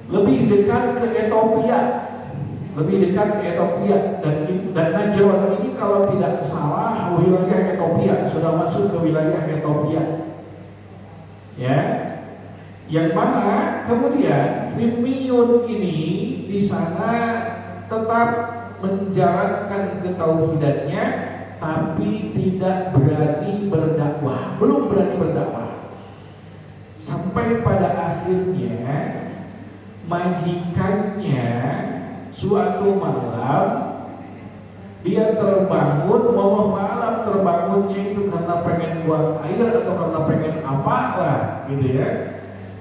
lebih dekat ke Ethiopia. lebih dekat ke Ethiopia, dan Najran ini kalau tidak salah wilayah Ethiopia, sudah masuk ke wilayah Ethiopia. Ya, yang mana kemudian Firmiyun ini di sana tetap menjalankan ketauhidannya, tapi tidak berani berdakwah, belum berani berdakwah. Sampai pada akhirnya majikannya suatu malam dia terbangun, malam terbangunnya itu karena pengen buang air atau karena pengen apa lah gitu ya.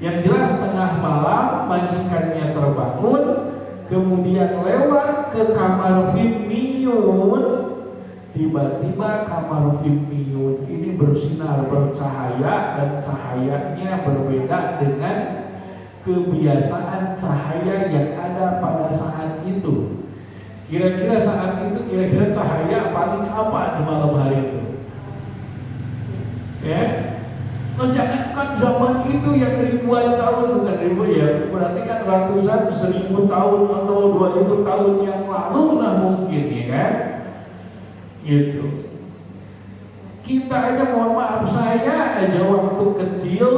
Yang jelas tengah malam majikannya terbangun, kemudian lewat ke kamar Firmiyun. Tiba-tiba kamar Firmiyun ini bersinar, bercahaya, dan cahayanya berbeda dengan kebiasaan cahaya yang ada pada saat itu. Kira-kira saat itu, kira-kira cahaya paling apa di malam hari itu? Ya, jangankan zaman itu yang ribuan tahun, bukan ribu ya, berarti kan ratusan, 1000 tahun atau 2000 tahun yang lalu lah mungkin, ya kan? Gitu. Kita aja, mohon maaf, saya aja waktu kecil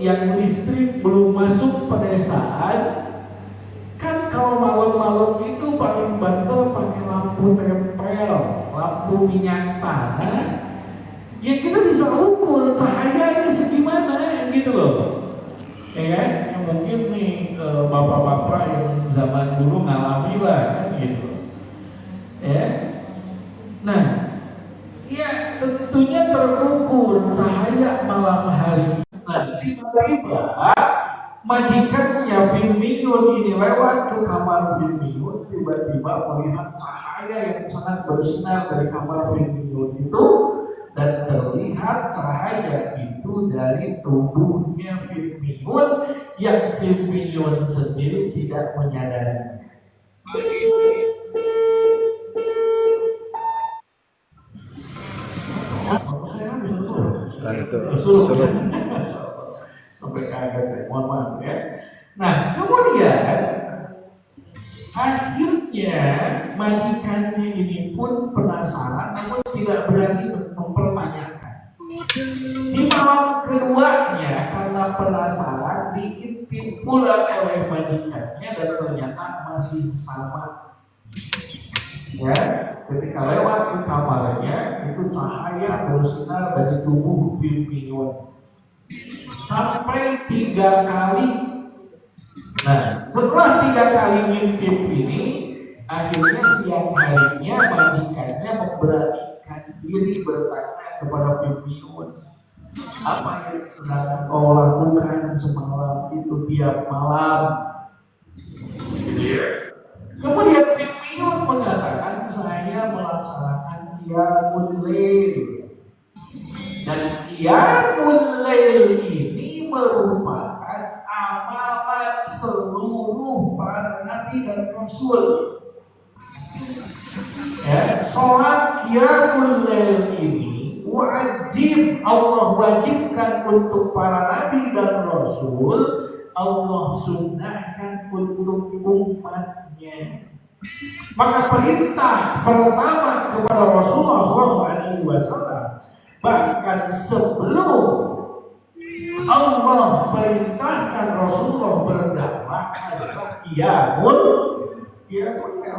yang listrik belum masuk pedesaan, kan kalau malam-malam itu paling banter pakai lampu tempel, lampu minyak tanah. Ya kita bisa ukur cahayanya segimana gitu loh. Ya kan? Ya, mungkin nih bapak-bapak yang zaman dulu ngalami lah kan gitu. Ya. Nah, ya tentunya terukur cahaya malam hari. Nah, tiba-tiba majikannya Firmiyun ini lewat ke kamar Firmiyun, tiba-tiba melihat cahaya yang sangat bersinar dari kamar Firmiyun itu, dan terlihat cahaya itu dari tubuhnya Firmiyun yang Firmiyun sendiri tidak menyadari.
Suruh.
Sampai kaget saya, mohon maaf ya. Nah, kemudian akhirnya majikannya ini pun penasaran, namun tidak berani mempertanyakan. Di malam keduanya, karena penasaran, diintip pula oleh majikannya dan ternyata masih sama. Ya, ketika lewat ke kamarnya, itu cahaya bersinar dari tubuh Firmiyun sampai 3 kali. Nah, setelah 3 kali ngintip ini, akhirnya siang harinya majikannya memberanikan diri bertanya kepada Firmiyun, apa yang sedang kau lakukan semalam itu tiap malam? Kemudian Firmiyun mengatakan, saya melaksanakan qiyamul lail. Dan qiyamul lail ini merupakan amalan seluruh para nabi dan rasul. Ya, sholat qiyamul lail ini wajib, Allah wajibkan untuk para nabi dan rasul, Allah sunnahkan untuk umatnya. Maka perintah pertama kepada Rasulullah SAW, bahkan sebelum Allah perintahkan Rasulullah berdakwah, adalah qiyamul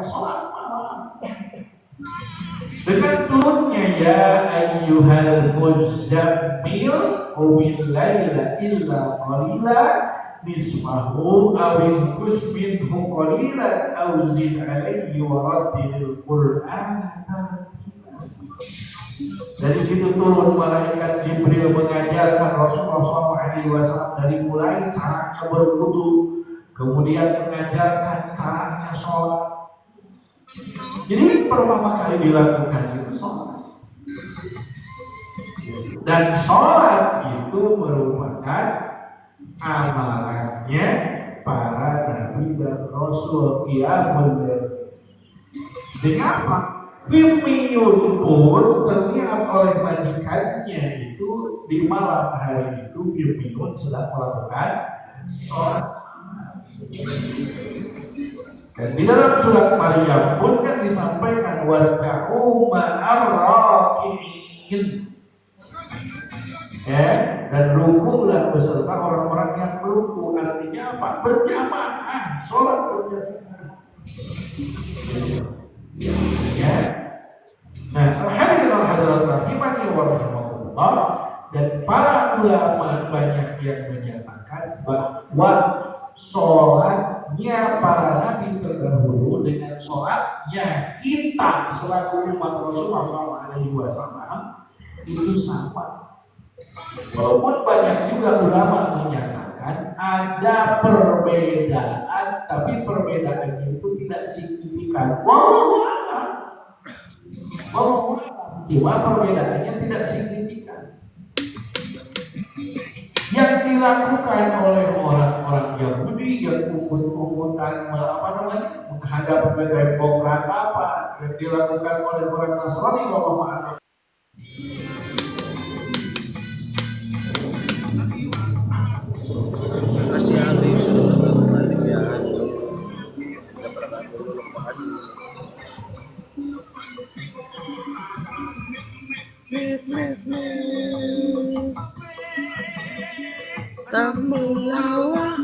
sholat malam. Dengan turunnya ya ayyuhal muzammil qumil laila illa qalila nisfahu awil kusminhu qalilan aw zid alayhi wa rattilil qur'ana. Dari situ turun malaikat Jibril mengajarkan Rasulullah SAW dari mulai caranya berwudu, kemudian mengajarkan caranya sholat. Jadi pertama kali dilakukan itu sholat. Dan sholat itu merupakan amalannya para nabi dan rasul qiyamul lail. Dengan apa? Firmiyun pun terlihat oleh majikannya itu di malam hari itu Firmiyun sedang melakukan sholat. Dan di dalam surat Maryam pun kan disampaikan warka'u ma'ar raki'in. Ya, dan rukulah beserta orang-orang yang ruku. Artinya apa? Berjamaah, sholat berjamaah. Ya. Nah, hadirin hadirat rahimani wa rahimakumullah, dan para ulama banyak yang menyatakan bahwa sholatnya para nabi terdahulu dengan sholatnya kita selaku umat Rasulullah SAW itu sama. Walaupun banyak juga ulama menyatakan ada perbedaan, tapi perbedaannya itu tidak signifikan. Walaupun cuma perbedaannya tidak signifikan. Yang dilakukan oleh orang-orang Yahudi yang umut-umutan menghadap ke demokrat apa yang dilakukan oleh orang Nasrani bahwa
Kasih Ali balik ya. Kita berangkat dulu lepas. Kamu lawak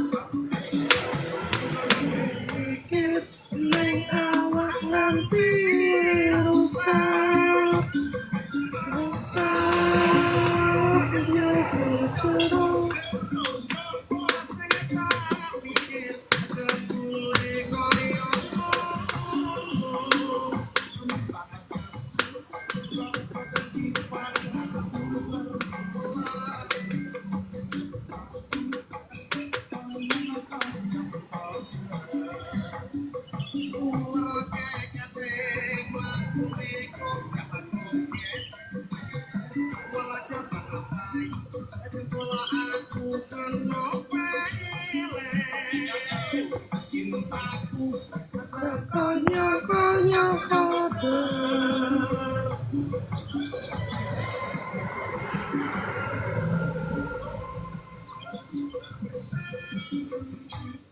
dikit neng awak nanti rusak dia bercerah.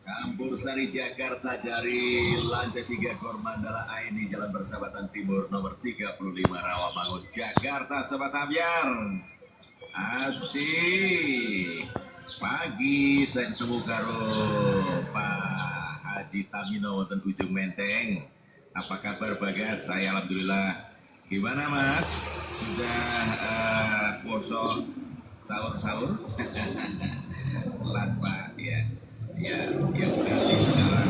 Campur Sari Jakarta dari lantai 3 Gor Mandala Aini Jalan Persahabatan Timur nomor 35 Rawamangun Jakarta. Sobat Ambyar, asik pagi saya ketemu karo Pak Haji Tamino wonten ujung Menteng. Apa kabar Bagas? Saya alhamdulillah. Gimana Mas? Sudah poso sahur-sahur? Telat Pak ya. Ya berarti sekarang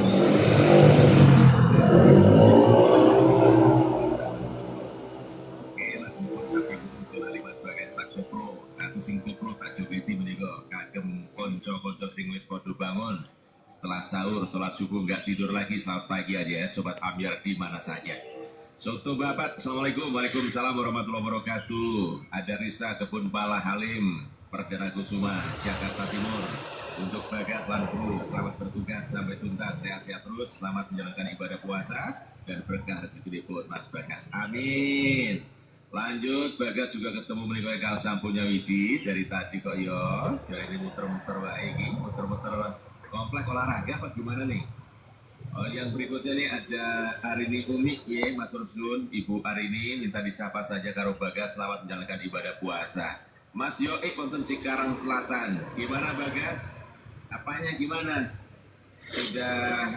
oke lah ngucapin kembali Mas Bagas tak kopro atau sing kopro tak jogeti menika kagem konco-konco sing wis padha bangun setelah sahur sholat subuh nggak tidur lagi. Selamat pagi aja ya Sobat Ambyar di mana saja. Soto Babat, Assalamualaikum, waalaikumsalam warahmatullahi wabarakatuh. Ada Risa Kebun Pala Halim Perdana Kusuma Jakarta Timur. Untuk Bagas lan kru, selamat bertugas sampai tuntas, sehat-sehat terus, selamat menjalankan ibadah puasa dan berkah rezeki pun Mas Bagas. Amin. Lanjut, Bagas juga ketemu menikah kal sampunya wiji dari tadi kok yo. Jadi ini muter-muter wae iki, muter-muter komplek olahraga apa gimana nih? Oh, yang berikutnya nih ada Arini Umi, ya, matur suwun Ibu Arini, minta disapa saja karo Bagas, selamat menjalankan ibadah puasa. Mas Yoik wonten Cikarang Selatan, gimana Bagas? Apanya gimana? Sudah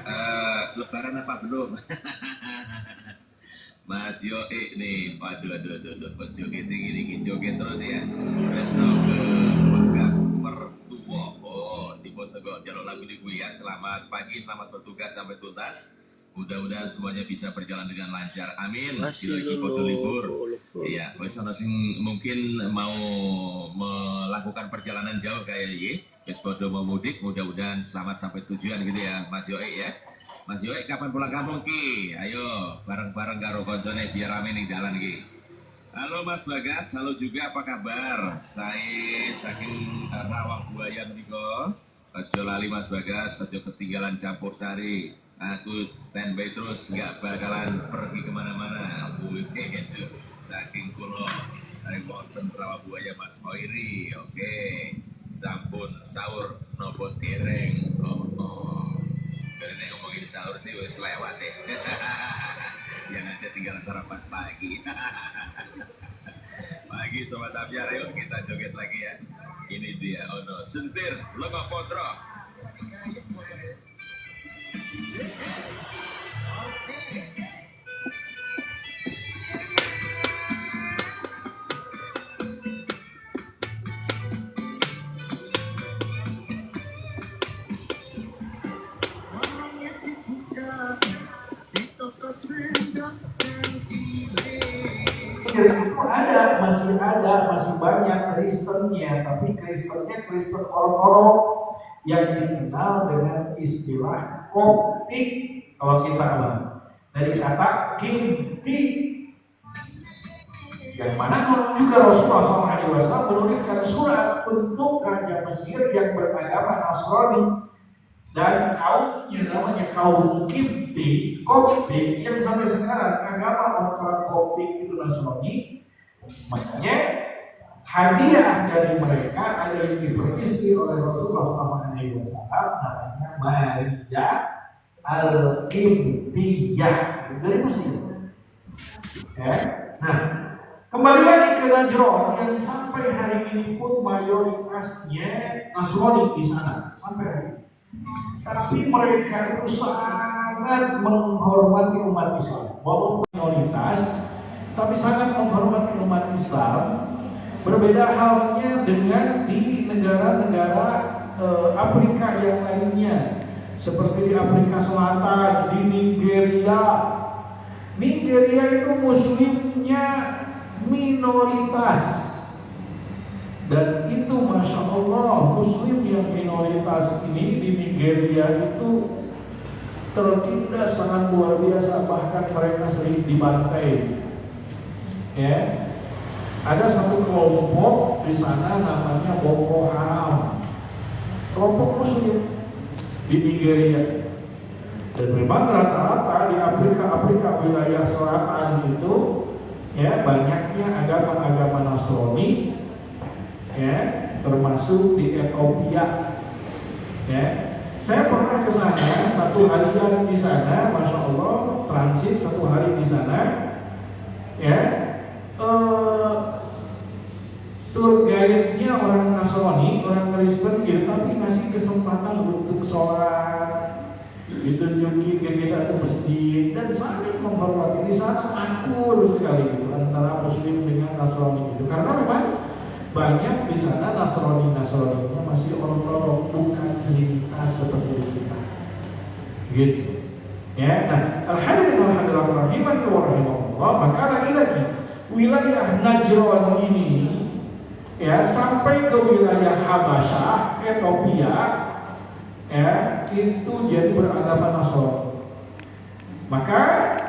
lebaran apa belum? Mas Yoik nih, waduh, kok joget gini, joget terus ya. Resno ke Mekah Mertua, oh, tiba tegok jalur lagu di ya. Selamat pagi, selamat bertugas sampai tuntas. Mudah-mudahan semuanya bisa berjalan dengan lancar. Amin. Masih lagi foto libur. Iya, wis ana sing mungkin mau melakukan perjalanan jauh kayak ini. Wis padha mau mudik, mudah-mudahan selamat sampai tujuan gitu ya, Mas Yoik ya. Mas Yoik kapan pulang kampung ki? Ayo bareng-bareng karo koncone biar rame ning dalan ki. Halo Mas Bagas, halo juga apa kabar? Saya saking Rawabuaya niko. Ojo lali Mas Bagas, ojo ketinggalan Campur Sari. Aku standby terus, nggak bakalan pergi kemana-mana. Itu saking kulo dari wonten Rawabuaya Mas Hoiri. Oke, sampun sahur nopo dereng. Karena ngomongin sahur sih wes lewat ya. Yang ada tinggal sarapan pagi. Pagi Sobat Ambyar, yuk kita joget lagi ya. Ini dia Ono Sentir Lemah Potro.
Itu masih banyak Kristennya, tapi Kristennya Kristen ortodok yang dikenal dengan istilah koptik. Kalau kita dari kata kinti, yang mana juga Rasulullah SAW menuliskan surat untuk raja Mesir yang beragama Nasrani dan kaumnya namanya kaum Kipti, Koptik, yang sampai sekarang agama orang Koptik itu Nasrani. Makanya hadiah dari mereka ada yang diperisti oleh Rasulullah SAW, namanya Maria Al-Qibtiyah dari Mesir. Ya. Nah, kembali lagi ke Najran yang sampai hari ini pun mayoritasnya Nasrani di sana sampai hari ini. Tapi mereka itu sangat menghormati umat Islam, walaupun minoritas, tapi sangat menghormati umat Islam. Berbeda halnya dengan di negara-negara Afrika yang lainnya, seperti di Afrika Selatan, di Nigeria. Nigeria itu muslimnya minoritas, dan itu Masya Allah, muslim yang minoritas ini di Nigeria itu tertindas sangat luar biasa, bahkan mereka sering dibantai. Ya, ada satu kelompok di sana namanya Boko Haram, kelompok muslim di Nigeria. Dan memang rata-rata di Afrika wilayah selatan itu, ya, banyaknya agama-agama Nasrani, ya, termasuk di Ethiopia. Ya, saya pernah ke sana satu harian di sana, Masya Allah, transit satu hari di sana. Ya. Tour guide-nya orang Nasrani, orang Kristen gitu, tapi ngasih kesempatan untuk sholat, ditunjukin ke kita ke masjid dan saling menghormati. Di sana akur sekali gitu antara Muslim dengan Nasrani gitu, karena memang banyak di sana Nasrani-Nasraninya masih ortodok, bukan lintas seperti kita, gitu. Ya, nah, alhamdulillah, maka lagi-lagi wilayah Najran ini, ya, sampai ke wilayah Habasyah, Ethiopia, ya, itu jadi beragama Nasrani. Maka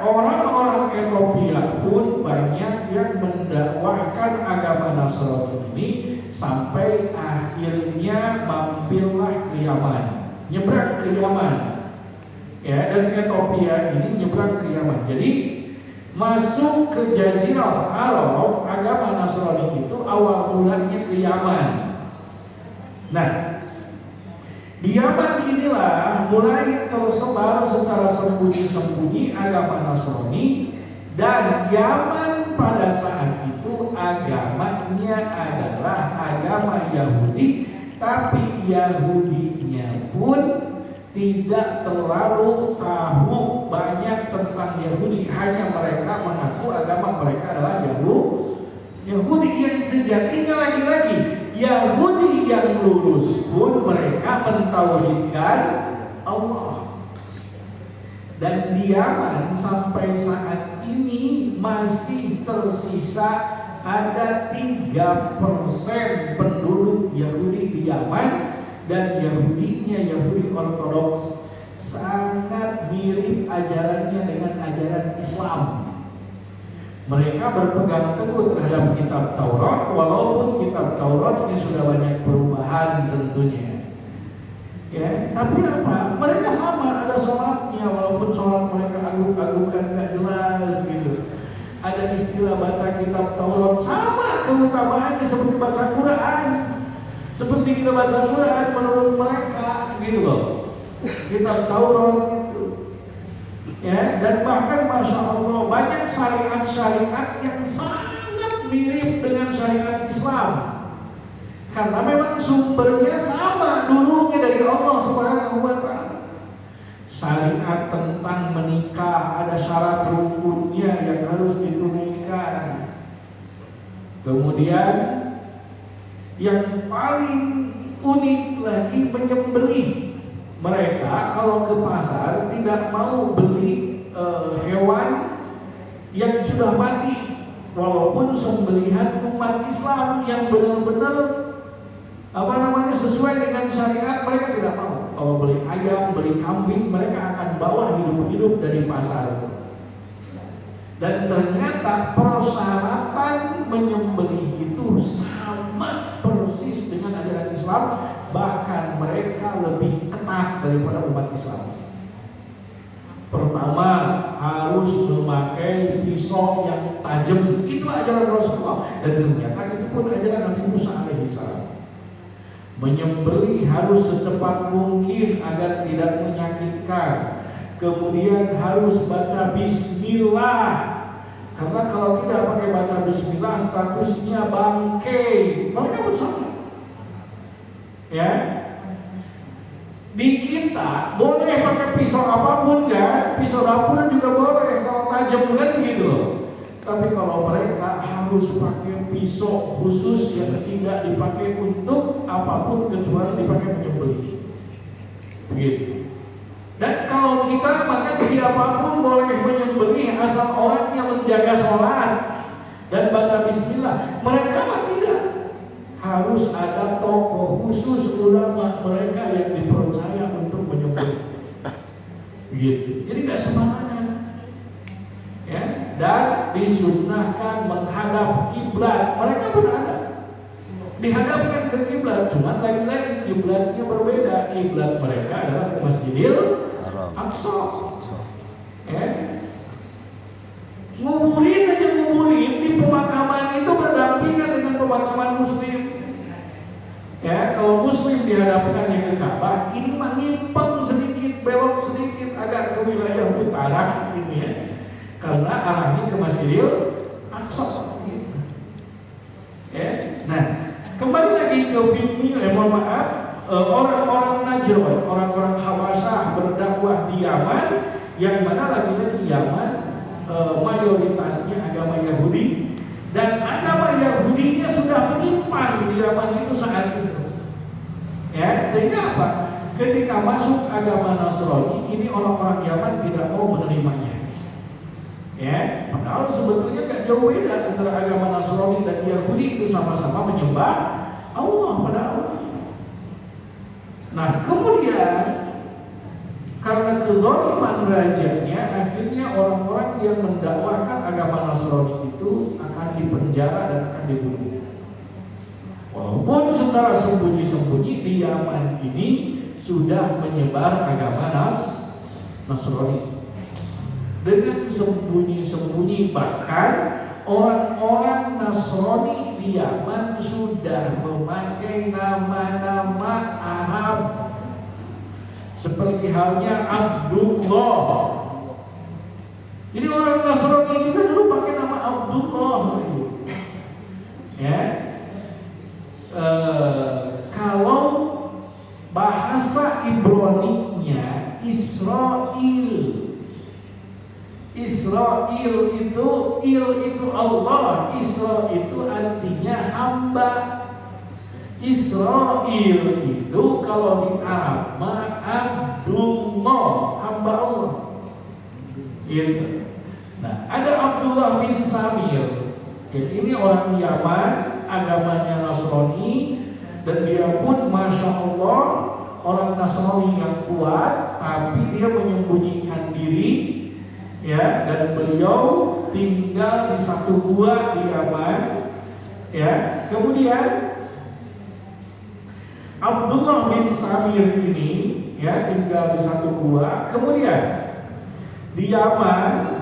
orang-orang Ethiopia pun banyak yang mendakwahkan agama Nasrani ini sampai akhirnya mampirlah ke Yaman, nyebrang ke Yaman. Ya, dan Ethiopia ini nyebrang ke Yaman. Jadi masuk ke Jazirah Arab, agama Nasrani itu awal mulanya ke Yaman. Nah, di Yaman inilah mulai tersebar secara sembunyi-sembunyi agama Nasrani, dan Yaman pada saat itu agamanya adalah agama Yahudi, tapi Yahudinya pun tidak terlalu tahu banyak tentang Yahudi, hanya mereka mengaku agama mereka adalah Yahudi yang sejatinya lagi-lagi Yahudi yang lurus pun mereka mentauhidkan Allah. Dan di Yaman sampai saat ini masih tersisa ada 3% penduduk Yahudi di Yaman, dan Yahudinya Yahudi ortodoks, sangat mirip ajarannya dengan ajaran Islam. Mereka berpegang teguh terhadap kitab Taurat, walaupun kitab Taurat ini sudah banyak perubahan tentunya. Ya, tapi apa? Mereka sama, ada sholatnya, walaupun sholat mereka aguk-agukan gak jelas gitu. Ada istilah baca kitab Taurat, sama keutamaannya seperti baca Quran. Seperti kita baca Quran menurut mereka gitu loh. kitab Taurat itu. Ya, dan bahkan Masya Allah banyak syariat-syariat yang sangat mirip dengan syariat Islam. Karena memang sumbernya sama dulunya dari Allah Subhanahu wa Ta'ala. Syariat tentang menikah ada syarat rukunnya yang harus ditunaikan. Kemudian yang paling unik lagi penyembelih. Mereka kalau ke pasar tidak mau beli hewan yang sudah mati, walaupun sembelihan umat Islam yang benar-benar sesuai dengan syariat, mereka tidak mau. Kalau beli ayam, beli kambing, mereka akan bawa hidup-hidup dari pasar. Dan ternyata persyaratan menyembelih itu sama persis dengan ajaran Islam, bahkan mereka lebih ketat daripada umat Islam. Pertama, harus memakai pisau yang tajam. Itu ajaran Rasulullah, dan ternyata itu pun ajaran Nabi Musa alaihissalam. Menyembelih harus secepat mungkin agar tidak menyakitkan. Kemudian harus baca bismillah, karena kalau tidak pakai baca bismillah statusnya bangkai. Mereka bersama. Ya, di kita boleh pakai pisau apapun kan, pisau dapur juga boleh kalau tajam kan gitu. Tapi kalau mereka harus pakai pisau khusus yang tidak dipakai untuk apapun kecuali dipakai menyembelih. Begitu. Dan kalau kita maka siapapun boleh menyembelih asal orangnya menjaga sholat dan baca bismillah. Mereka mah tidak. Harus ada tokoh khusus ulama mereka yang dipercaya untuk menyembelih. Begitu. Jadi nggak sembarangan. Ya, dan disunnahkan menghadap kiblat. Mereka pun ada dihadapkan ke kiblat, cuma lagi-lagi kiblatnya berbeda. Kiblat mereka adalah ke Masjidil Aqsa. Ya, nguburin di pemakaman itu berdampingan dengan pemakaman Muslim. Ya, kalau Muslim dihadapkan ke Ka'bah, ini mah nyimpang sedikit, belok sedikit agak ke wilayah utara ini ya. Karena arahnya ke Masjidil Aqsa. Ya. Nah, kembali lagi ke fikih, orang-orang Najran, orang-orang Habasyah berdakwah di Yaman, yang mana lagi-lagi Yaman mayoritasnya agama Yahudi, dan agama Yahudinya sudah menyimpang di Yaman itu saat itu. Ya, sehingga apa? Ketika masuk agama Nasrani, ini orang-orang Yaman tidak mau menerimanya. Ya, padahal sebetulnya gak jauh beda antara agama Nasrani dan Yahudi, itu sama-sama menyembah Allah pada Allah. Nah, kemudian karena kezaliman rajanya, akhirnya orang-orang yang mendakwakan agama Nasrani itu akan dipenjara dan akan dibunuh. Walaupun secara sembunyi-sembunyi di Yaman ini sudah menyebar agama Nasrani. Dengan sembunyi-sembunyi, bahkan orang-orang Nasrani di Yaman sudah memakai nama-nama Arab, seperti halnya Abdullah. Jadi orang Nasrani juga dulu pakai nama Abdullah. Ya, kalau bahasa Ibrani-nya Israel. Israel itu, itu Allah. Isra itu artinya hamba. Israel itu kalau di Arab Abdullah, hamba Allah. Gitu. Nah, ada Abdullah bin Samir. Jadi ini orang Yaman, agamanya Nasrani, dan dia pun Masya Allah orang Nasrani yang kuat, tapi dia menyembunyikan diri. Ya, dan beliau tinggal di satu gua di Yaman. Ya, kemudian Abdullah bin Samir ini ya tinggal di satu gua. Kemudian di Yaman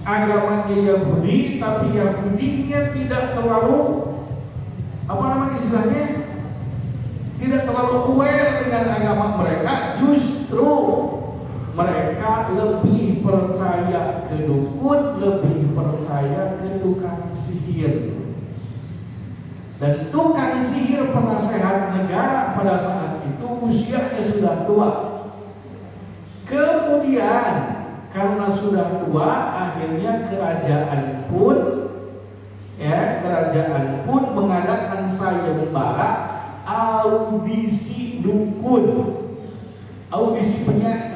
agamanya Yahudi, tapi Yahudinya tidak terlalu istilahnya tidak terlalu aware dengan agama mereka, justru mereka lebih percaya ke dukun, lebih percaya ke tukang sihir. Dan tukang sihir penasehat negara pada saat itu usianya sudah tua. Kemudian karena sudah tua, akhirnya kerajaan pun mengadakan sayembara audisi dukun, audisi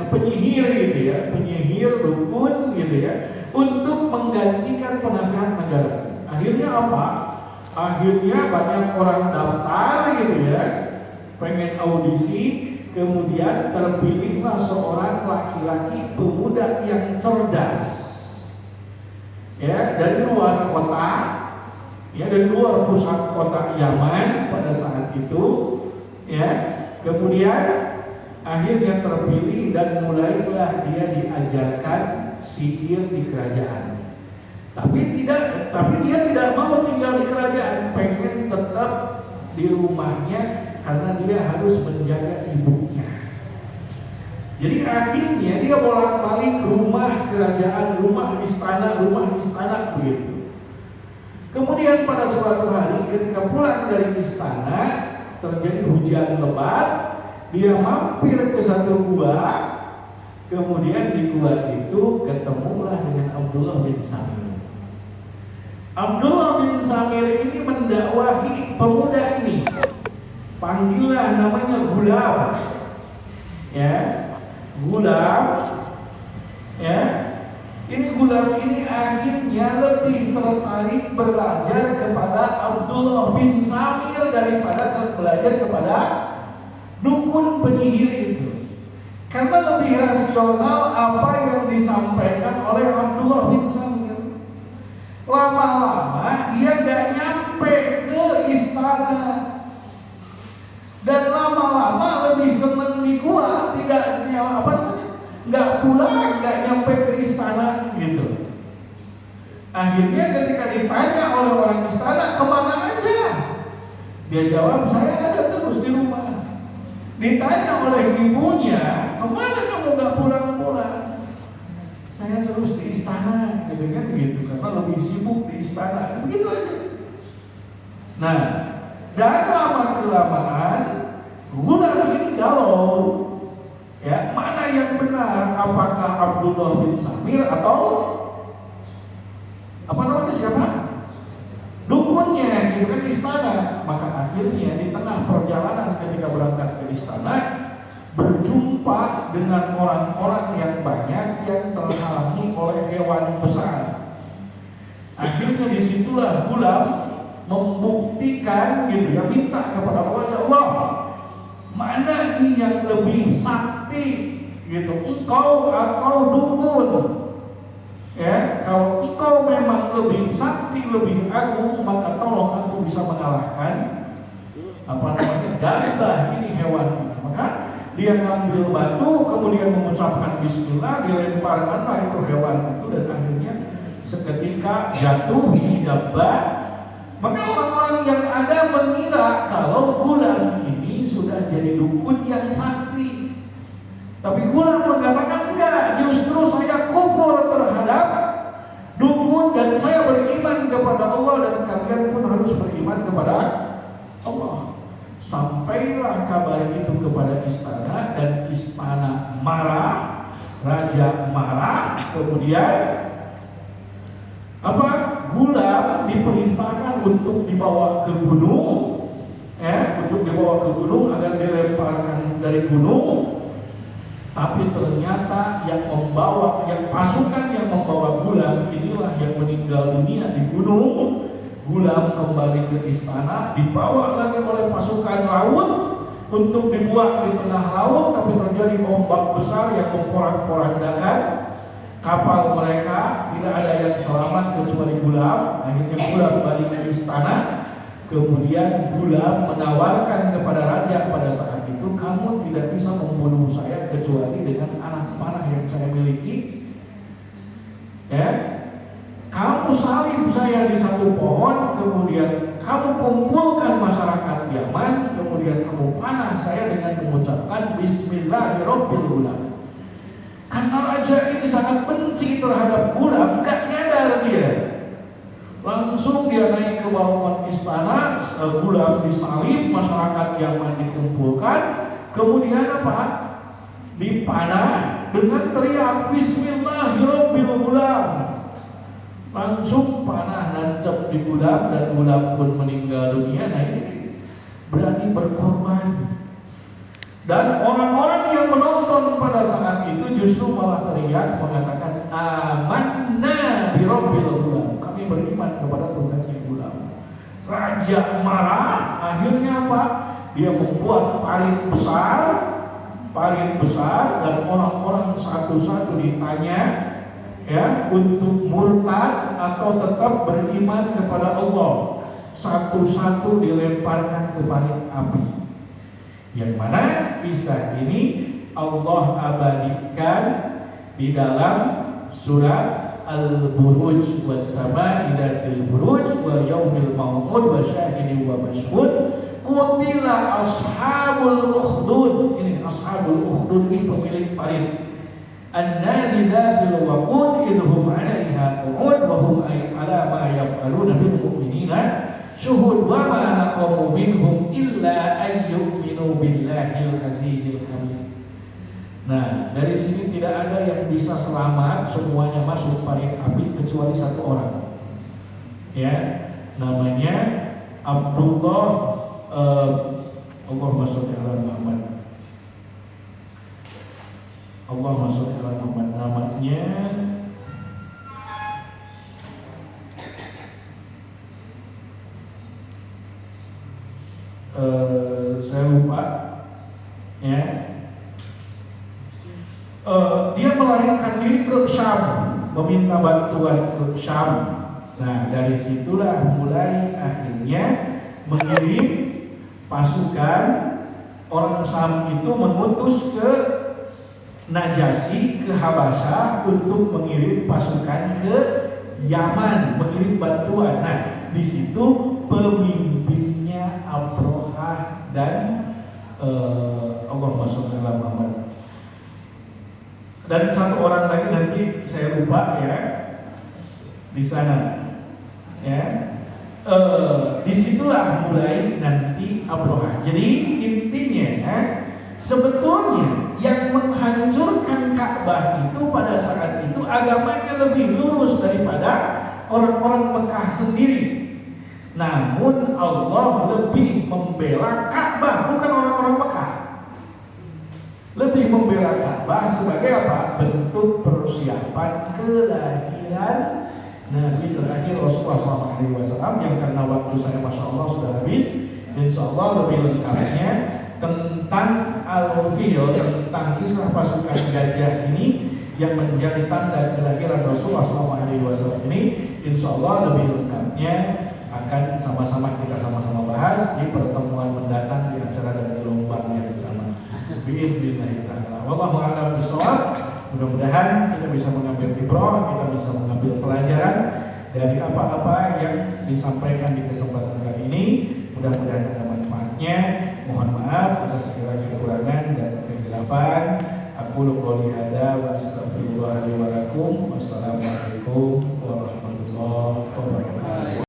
penyihir gitu ya, penyihir dukun gitu ya, untuk menggantikan penasehat negara. Akhirnya apa? Akhirnya banyak orang daftar gitu ya, pengen audisi, kemudian terpilihlah seorang laki-laki pemuda yang cerdas, ya, dari luar kota, ya, dari luar pusat kota Yaman pada saat itu, ya. Kemudian akhirnya terpilih dan mulailah dia diajarkan sihir di kerajaan. Tapi dia tidak mau tinggal di kerajaan, pengen tetap di rumahnya karena dia harus menjaga ibunya. Jadi akhirnya dia bolak-balik rumah kerajaan, rumah istana begitu. Kemudian pada suatu hari ketika pulang dari istana, terjadi hujan lebat, dia mampir ke satu gua. Kemudian di gua itu ketemulah dengan Abdullah bin Samir. Abdullah bin Samir ini mendakwahi pemuda ini. Panggillah namanya Gulam. Ya, Gulam. Ya. Ini Gulam ini akhirnya lebih tertarik belajar kepada Abdullah bin Samir daripada belajar kepada dukun penyihir itu. Karena lebih rasional apa yang disampaikan oleh Abdullah bin Samir. Lama-lama dia gak nyampe ke istana, dan lama-lama lebih seneng di gua, nggak pulang, nggak nyampe ke istana gitu. Akhirnya ketika ditanya oleh orang istana, kemana aja? Dia jawab, saya ada terus di rumah. Ditanya oleh ibunya, kemana kamu nggak pulang-pulang? Saya terus di istana, gitu kan gitu, karena lebih sibuk di istana, begitu aja. Nah, dan lama-kelamaan Gulam ini galau, ya, mana yang benar? Apakah Abdullah bin Samir atau apa namanya siapa? Dukunnya, gitu kan, istana. Maka akhirnya di tengah perjalanan ketika berangkat ke istana, berjumpa dengan orang-orang yang banyak yang terhalangi oleh hewan besar. Akhirnya disitulah Gulam membuktikan gitu ya, minta kepada Allah, ya Allah, mana ini yang lebih sakti gitu, engkau atau dukun? Ya, kalau engkau memang lebih sakti, lebih agung, maka tolong aku bisa mengalahkan gabah ini hewan. Maka dia ngambil batu, kemudian mengucapkan bismillah, dilemparkanlah itu hewan itu, dan akhirnya seketika jatuh di gabah. Maka orang-orang yang ada mengira kalau Gulam ini sudah jadi dukun yang sakti. Tapi Gulam mengatakan enggak, justru saya kufur terhadap dukun dan saya beriman kepada Allah, dan kalian pun harus beriman kepada Allah. Sampailah kabar itu kepada istana, dan istana marah, raja marah. Kemudian Gulam diperintahkan untuk dibawa ke gunung, untuk dibawa ke gunung agar dilemparkan dari gunung. Tapi ternyata yang pasukan yang membawa Gulam inilah yang meninggal dunia di gunung. Gulam kembali ke istana, dibawa lagi oleh pasukan laut untuk dibuat di tengah laut, tapi terjadi ombak besar yang memporak-porandakan kapal mereka. Tidak ada yang selamat kecuali Gulam. Akhirnya Gulam balik ke istana. Kemudian Gulam menawarkan kepada raja pada saat itu, kamu tidak bisa membunuh saya kecuali dengan anak panah yang saya miliki. Kamu salib saya di satu pohon, kemudian kamu kumpulkan masyarakat Yaman, Yaman, kemudian kamu panah saya dengan mengucapkan Bismillahirrahmanirrahim. Karena raja ini sangat benci terhadap Ghulam, gak nyadar dia. Langsung dia naik ke balkon istana, Ghulam disalib, masyarakat Yaman dikumpulkan, kemudian apa? Dipanah dengan teriak Bismillahirrahmanirrahim. Langsung panah nancep di Ghulam dan Ghulam pun meninggal dunia. Nah ini berani berkorban. Dan orang-orang yang menonton pada saat itu justru malah teriak mengatakan amanna bi rabbil Ghulam. Kami beriman kepada Tuhannya Ghulam. Raja marah, akhirnya apa? Dia membuat parit besar dan orang-orang satu-satu ditanya ya untuk murtad atau tetap beriman kepada Allah. Satu-satu dilemparkan ke parit api. Yang mana kisah ini Allah abadikan di dalam surat Al-Buruj was-sama'i dzatil buruj wa yaumil maw'ud wa syahidin wa mashhud qutila ashabul ukhdud. Ini ashabul ukhdud ini pemilik parit. An-nari dzatil waqud idhum 'alaiha qu'ud wa hum ala ma yaf'aluna bil mu'minina syuhud wa ma naqamu minhum illa an yu'minu billahil azizil hamid. Nah, dari sini tidak ada yang bisa selamat, semuanya masuk parit api kecuali satu orang. Ya, namanya Abdullah Allahumma sholli ala Muhammad. Allahumma sholli ala Muhammad, namanya saya lupa ya. Dia melarikan diri ke Syam, meminta bantuan ke Syam. Nah dari situlah mulai akhirnya mengirim pasukan. Orang Syam itu mengutus ke Najasyi, ke Habasyah untuk mengirim pasukan ke Yaman, mengirim bantuan. Nah di situ pemimpinnya Abrohah dan Allahumma sholli ala Muhammad. Dan satu orang lagi nanti saya lupa ya di sana ya. Disitulah mulai nanti Abrohah. Jadi intinya sebetulnya yang menghancurkan Ka'bah itu pada saat itu agamanya lebih lurus daripada orang-orang Mekah sendiri. Namun Allah lebih membela Ka'bah, bukan orang-orang Mekah. Lebih membela Ka'bah sebagai apa? Bentuk persiapan kelahiran Nabi terakhir Rasulullah SAW, yang karena waktu saya Masya Allah sudah habis. Insya Allah lebih lengkapnya tentang Al-Fil, tentang kisah pasukan gajah ini yang menjadi tanda kelahiran Rasulullah SAW ini, insya Allah lebih lengkapnya akan sama-sama kita sama-sama bahas di pertemuan mendatang di acara dan gelombang yang sama. Bi'idznillah ta'ala. Wallahu a'lam bishawab. Mudah-mudahan kita bisa mengambil ibrah, kita bisa mengambil pelajaran dari apa-apa yang disampaikan di kesempatan kali ini. Mudah-mudahan ada manfaatnya. Mohon maaf atas segala kekurangan dan kehilafan. Aku qouli hadza wa astaghfirullah li wa lakum. Wassalamualaikum warahmatullahi wabarakatuh.